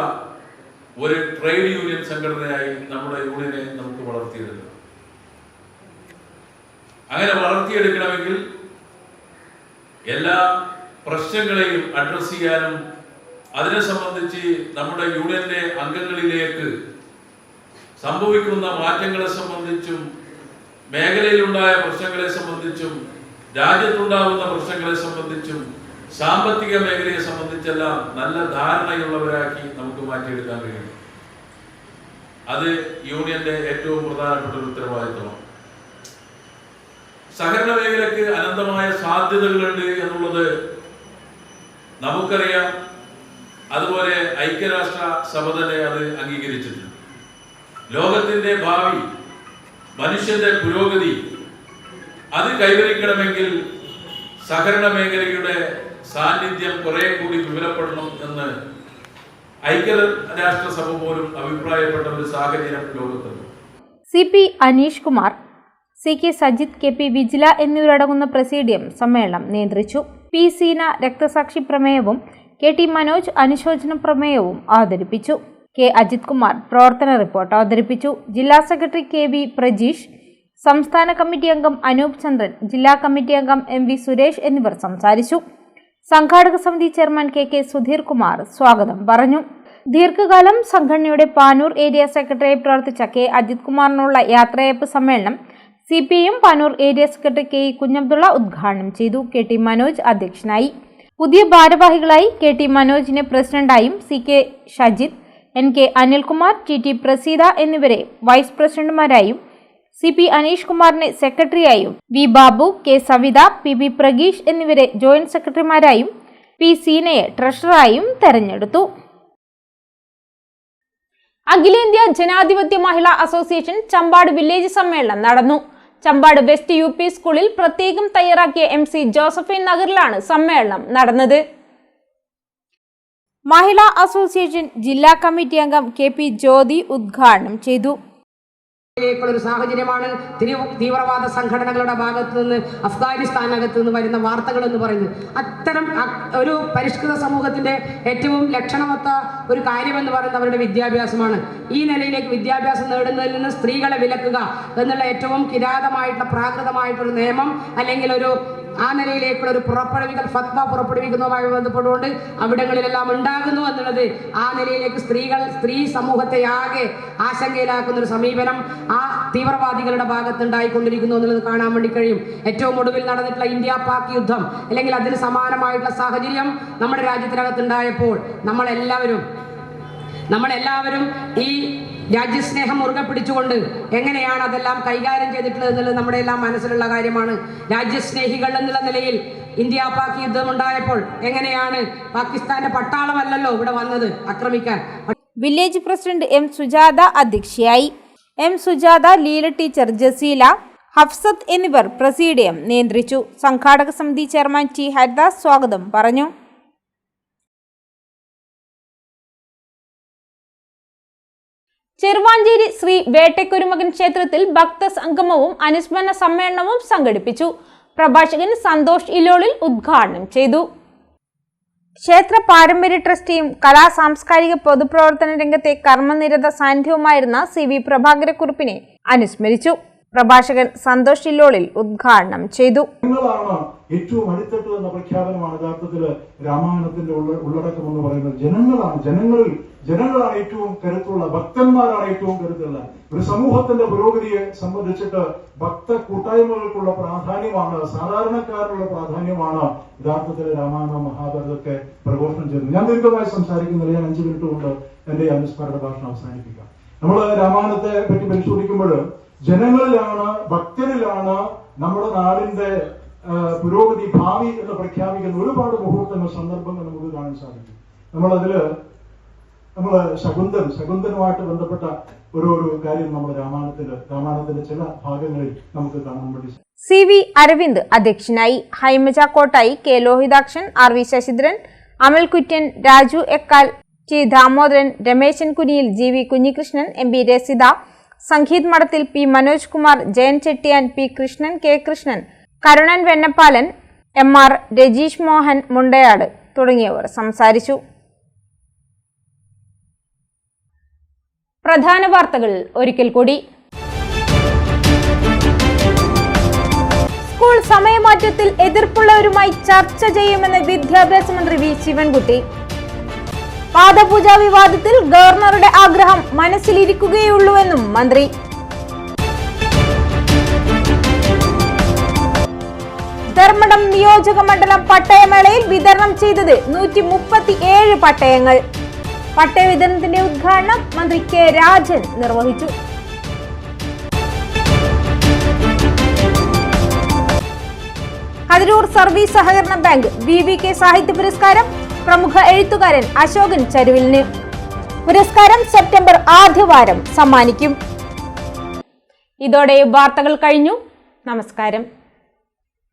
ഒരു ട്രേഡ് യൂണിയൻ സംഘടനയായി നമ്മുടെ യൂണിയനെ നമുക്ക് വളർത്തിയെടുക്കണം. അങ്ങനെ വളർത്തിയെടുക്കണമെങ്കിൽ എല്ലാ പ്രശ്നങ്ങളെയും അഡ്രസ് ചെയ്യാനും അതിനെ സംബന്ധിച്ച് നമ്മുടെ യൂണിയന്റെ അംഗങ്ങളിലേക്ക് സംഭവിക്കുന്ന മാറ്റങ്ങളെ സംബന്ധിച്ചും മേഖലയിലുണ്ടായ പ്രശ്നങ്ങളെ സംബന്ധിച്ചും രാജ്യത്തുണ്ടാകുന്ന പ്രശ്നങ്ങളെ സംബന്ധിച്ചും സാമ്പത്തിക മേഖലയെ സംബന്ധിച്ചെല്ലാം നല്ല ധാരണയുള്ളവരാക്കി നമുക്ക് മാറ്റിയെടുക്കാൻ കഴിയും. അത് യൂണിയന്റെ ഏറ്റവും പ്രധാനപ്പെട്ട ഒരു ഉത്തരവാദിത്വമാണ്. സഹകരണ മേഖലയ്ക്ക് അനന്തമായ സാധ്യതകളുണ്ട് എന്നുള്ളത് നമുക്കറിയാം. അതുപോലെ ഐക്യരാഷ്ട്ര സഭ തന്നെ അത് അംഗീകരിച്ചിട്ടുണ്ട്. ലോകത്തിന്റെ ഭാവി, മനുഷ്യന്റെ പുരോഗതി അത് കൈവരിക്കണമെങ്കിൽ സഹകരണ മേഖലയുടെ സാന്നിധ്യം കുറെ കൂടി വിപുലപ്പെടണം എന്ന് ഐക്യരാഷ്ട്രസഭ പോലും അഭിപ്രായപ്പെട്ട ഒരു സാഹചര്യം ലോകത്തുണ്ട്. CP Aneesh Kumar, CK Sajith, KP Vijila എന്നിവരടങ്ങുന്ന പ്രസീഡിയം സമ്മേളനം നിയന്ത്രിച്ചു. P സീന രക്തസാക്ഷി പ്രമേയവും KT മനോജ് അനുശോചന പ്രമേയവും അവതരിപ്പിച്ചു. K അജിത് കുമാർ പ്രവർത്തന റിപ്പോർട്ട് അവതരിപ്പിച്ചു. ജില്ലാ സെക്രട്ടറി KV പ്രജീഷ്, സംസ്ഥാന കമ്മിറ്റി അംഗം അനൂപ് ചന്ദ്രൻ, ജില്ലാ കമ്മിറ്റി അംഗം MV സുരേഷ് എന്നിവർ സംസാരിച്ചു. സംഘാടക സമിതി ചെയർമാൻ KK സുധീർ കുമാർ സ്വാഗതം പറഞ്ഞു. ദീർഘകാലം സംഘടനയുടെ പാനൂർ ഏരിയ സെക്രട്ടറിയായി പ്രവർത്തിച്ച K അജിത് കുമാറിനുള്ള യാത്രയയപ്പ് സമ്മേളനം CPM Panoor area secretary KE Kunhabdulla ഉദ്ഘാടനം ചെയ്തു. KT മനോജ് അധ്യക്ഷനായി. പുതിയ ഭാരവാഹികളായി KT മനോജിനെ പ്രസിഡന്റായും CK Shajith, NK Anilkumar, TT Praseetha എന്നിവരെ വൈസ് പ്രസിഡന്റുമാരായും CP അനീഷ് കുമാറിനെ സെക്രട്ടറിയായും V Babu, K Savitha, PB Prageesh എന്നിവരെ ജോയിന്റ് സെക്രട്ടറിമാരായും P സീനയെ ട്രഷററായും തെരഞ്ഞെടുത്തു. അഖിലേന്ത്യാ ജനാധിപത്യ മഹിളാ അസോസിയേഷൻ ചമ്പാട് വില്ലേജ് സമ്മേളനം നടന്നു. ചമ്പാട് വെസ്റ്റ് UP സ്കൂളിൽ പ്രത്യേകം തയ്യാറാക്കിയ MC ജോസഫൈൻ നഗറിലാണ് സമ്മേളനം നടന്നത്. മഹിളാ അസോസിയേഷൻ ജില്ലാ കമ്മിറ്റി അംഗം KP ജ്യോതി ഉദ്ഘാടനം ചെയ്തു. ഒരു സാഹചര്യമാണ് തീവ്രവാദ സംഘടനകളുടെ ഭാഗത്ത് നിന്ന് അഫ്ഗാനിസ്ഥാനകത്ത് നിന്ന് വരുന്ന വാർത്തകൾ എന്ന് പറയുന്നത്. അത്തരം ഒരു പരിഷ്കൃത സമൂഹത്തിന്റെ ഏറ്റവും ലക്ഷണമൊത്ത ഒരു കാര്യമെന്ന് പറയുന്നത് അവരുടെ വിദ്യാഭ്യാസമാണ്. ഈ നിലയിലേക്ക് വിദ്യാഭ്യാസം നേടുന്നതിൽ നിന്ന് സ്ത്രീകളെ വിലക്കുക എന്നുള്ള ഏറ്റവും കിരാതമായിട്ടുള്ള പ്രാകൃതമായിട്ടൊരു നിയമം അല്ലെങ്കിൽ ഒരു ആ നിലയിലേക്കുള്ള ഒരു ഫത്വ പുറപ്പെടുവിക്കുന്നതുമായി ബന്ധപ്പെട്ടുകൊണ്ട് അവിടങ്ങളിലെല്ലാം ഉണ്ടാകുന്നു എന്നുള്ളത് ആ നിലയിലേക്ക് സ്ത്രീ സമൂഹത്തെ ആകെ ആശങ്കയിലാക്കുന്ന ഒരു സമീപനം ആ തീവ്രവാദികളുടെ ഭാഗത്തുണ്ടായിക്കൊണ്ടിരിക്കുന്നു എന്നുള്ളത് കാണാൻ വേണ്ടി കഴിയും. ഏറ്റവും ഒടുവിൽ നടന്നിട്ടുള്ള ഇന്ത്യ പാക് യുദ്ധം അല്ലെങ്കിൽ അതിന് സമാനമായിട്ടുള്ള സാഹചര്യം നമ്മുടെ രാജ്യത്തിനകത്തുണ്ടായപ്പോൾ നമ്മളെല്ലാവരും ഈ രാജ്യസ്നേഹം മുറുകെ പിടിച്ചുകൊണ്ട് എങ്ങനെയാണ് അതെല്ലാം കൈകാര്യം ചെയ്തിട്ടുള്ളത് എന്നുള്ളത് നമ്മുടെ എല്ലാം മനസ്സിലുള്ള കാര്യമാണ്. രാജ്യസ്നേഹികൾ എന്നുള്ള നിലയിൽ ഇന്ത്യ പാക് യുദ്ധം ഉണ്ടായപ്പോൾ എങ്ങനെയാണ് പാകിസ്ഥാന്റെ പട്ടാളമല്ലല്ലോ ഇവിടെ വന്നത് ആക്രമിക്കാൻ. വില്ലേജ് പ്രസിഡന്റ് എം സുജാത അധ്യക്ഷയായി. എം സുജാത, ലീല ടീച്ചർ, ജസീല, ഹഫ്സത്ത് എന്നിവർ പ്രസീഡിയം നിയന്ത്രിച്ചു. സംഘാടക സമിതി ചെയർമാൻ ടി ഹരിദാസ് സ്വാഗതം പറഞ്ഞു. ചെറുവാഞ്ചേരി ശ്രീ വേട്ടക്കുരുമകൻ ക്ഷേത്രത്തിൽ ഭക്തസംഗമവും അനുസ്മരണ സമ്മേളനവും സംഘടിപ്പിച്ചു. പ്രഭാഷകൻ സന്തോഷ് ഇലോളിൽ ഉദ്ഘാടനം ചെയ്തു. ക്ഷേത്ര പാരമ്പര്യ ട്രസ്റ്റിയും കലാ സാംസ്കാരിക പൊതുപ്രവർത്തന രംഗത്തെ കർമ്മനിരത സാന്നിധ്യവുമായിരുന്ന CV പ്രഭാകരക്കുറുപ്പിനെ അനുസ്മരിച്ചു. പ്രഭാഷകൻ സന്തോഷ് ഇല്ലോളിൽ ഉദ്ഘാടനം ചെയ്തു. ഏറ്റവും അടിത്തട്ട് എന്ന പ്രഖ്യാപനമാണ് യഥാർത്ഥത്തിൽ രാമായണത്തിന്റെ ഉള്ളടക്കം എന്ന് പറയുന്നത്. ജനങ്ങളാണ് ഏറ്റവും കരുത്തുള്ള, ഭക്തന്മാരാണ് ഏറ്റവും കരുത്തുള്ള. ഒരു സമൂഹത്തിന്റെ പുരോഗതിയെ സംബന്ധിച്ചിട്ട് ഭക്ത കൂട്ടായ്മകൾക്കുള്ള പ്രാധാന്യമാണ്, സാധാരണക്കാരുള്ള പ്രാധാന്യമാണ് യഥാർത്ഥത്തിൽ രാമായണ മഹാഭാരതത്തെ പ്രഘോഷണം ചെയ്തത്. ഞാൻ ദീർഘമായി സംസാരിക്കുന്നില്ല, ഞാൻ 5 മിനിറ്റ് കൊണ്ട് എന്റെ അനുസ്മരണ ഭാഷണം അവസാനിപ്പിക്കാം. നമ്മൾ രാമായണത്തെ പറ്റി പരിശോധിക്കുമ്പോൾ ജനങ്ങളിലാണ്, ഭക്തരിലാണ് നമ്മുടെ നാടിന്റെ പുരോഗതി, ഭാവി എന്ന് പ്രഖ്യാപിക്കുന്ന ഒരുപാട് മുഹൂർത്തങ്ങൾ, സന്ദർഭങ്ങൾ നമുക്ക് കാണാൻ സാധിക്കും. നമ്മള് ശകുന്തനുമായിട്ട് ബന്ധപ്പെട്ട ഓരോരോ കാര്യം നമ്മൾ രാമായണത്തിന്റെ ചില ഭാഗങ്ങളിൽ നമുക്ക് കാണാൻ വേണ്ടി. CV അരവിന്ദ് അധ്യക്ഷനായി. ഹൈമജ കോട്ടായി, K ലോഹിതാക്ഷൻ, RV ശശിധരൻ, അമൽ Kurian, Raju എക്കാൽ, T Damodaran, Rameshan Kuniyil, GV Kunhikrishnan, MB രസിത, Sangeeth മഠത്തിൽ, P Manoj Kumar, Jayan ചെട്ടിയാൻ, P Krishnan, K Krishnan, Karunan വെണ്ണപ്പാലൻ, MR Rajeesh Mohan Mundayad തുടങ്ങിയവർ സംസാരിച്ചു. പ്രധാന വാർത്തകൾ ഒരിക്കൽ കൂടി. സ്കൂൾ സമയമാറ്റത്തിൽ എതിർപ്പുള്ളവരുമായി ചർച്ച ചെയ്യുമെന്ന് വിദ്യാഭ്യാസ മന്ത്രി വി ശിവൻകുട്ടി. പാദപൂജ വിവാദത്തിൽ ഗവർണറുടെ ആഗ്രഹം മനസ്സിലിരിക്കുകയുള്ളൂവെന്നും മന്ത്രി. ധർമ്മടം നിയോജക മണ്ഡലം പട്ടയമേളയിൽ വിതരണം ചെയ്തത് 137 പട്ടയങ്ങൾ. പട്ടയ വിതരണത്തിന്റെ ഉദ്ഘാടനം മന്ത്രി K രാജൻ നിർവഹിച്ചു. കതിരൂർ സർവീസ് സഹകരണ ബാങ്ക് VVK സാഹിത്യ പുരസ്കാരം പ്രമുഖ എഴുത്തുകാരൻ അശോകൻ ചരുവിലിന്. പുരസ്കാരം സെപ്റ്റംബർ ആദ്യവാരം സമ്മാനിക്കും. ഇതോടെ വാർത്തകൾ കഴിഞ്ഞു. നമസ്കാരം.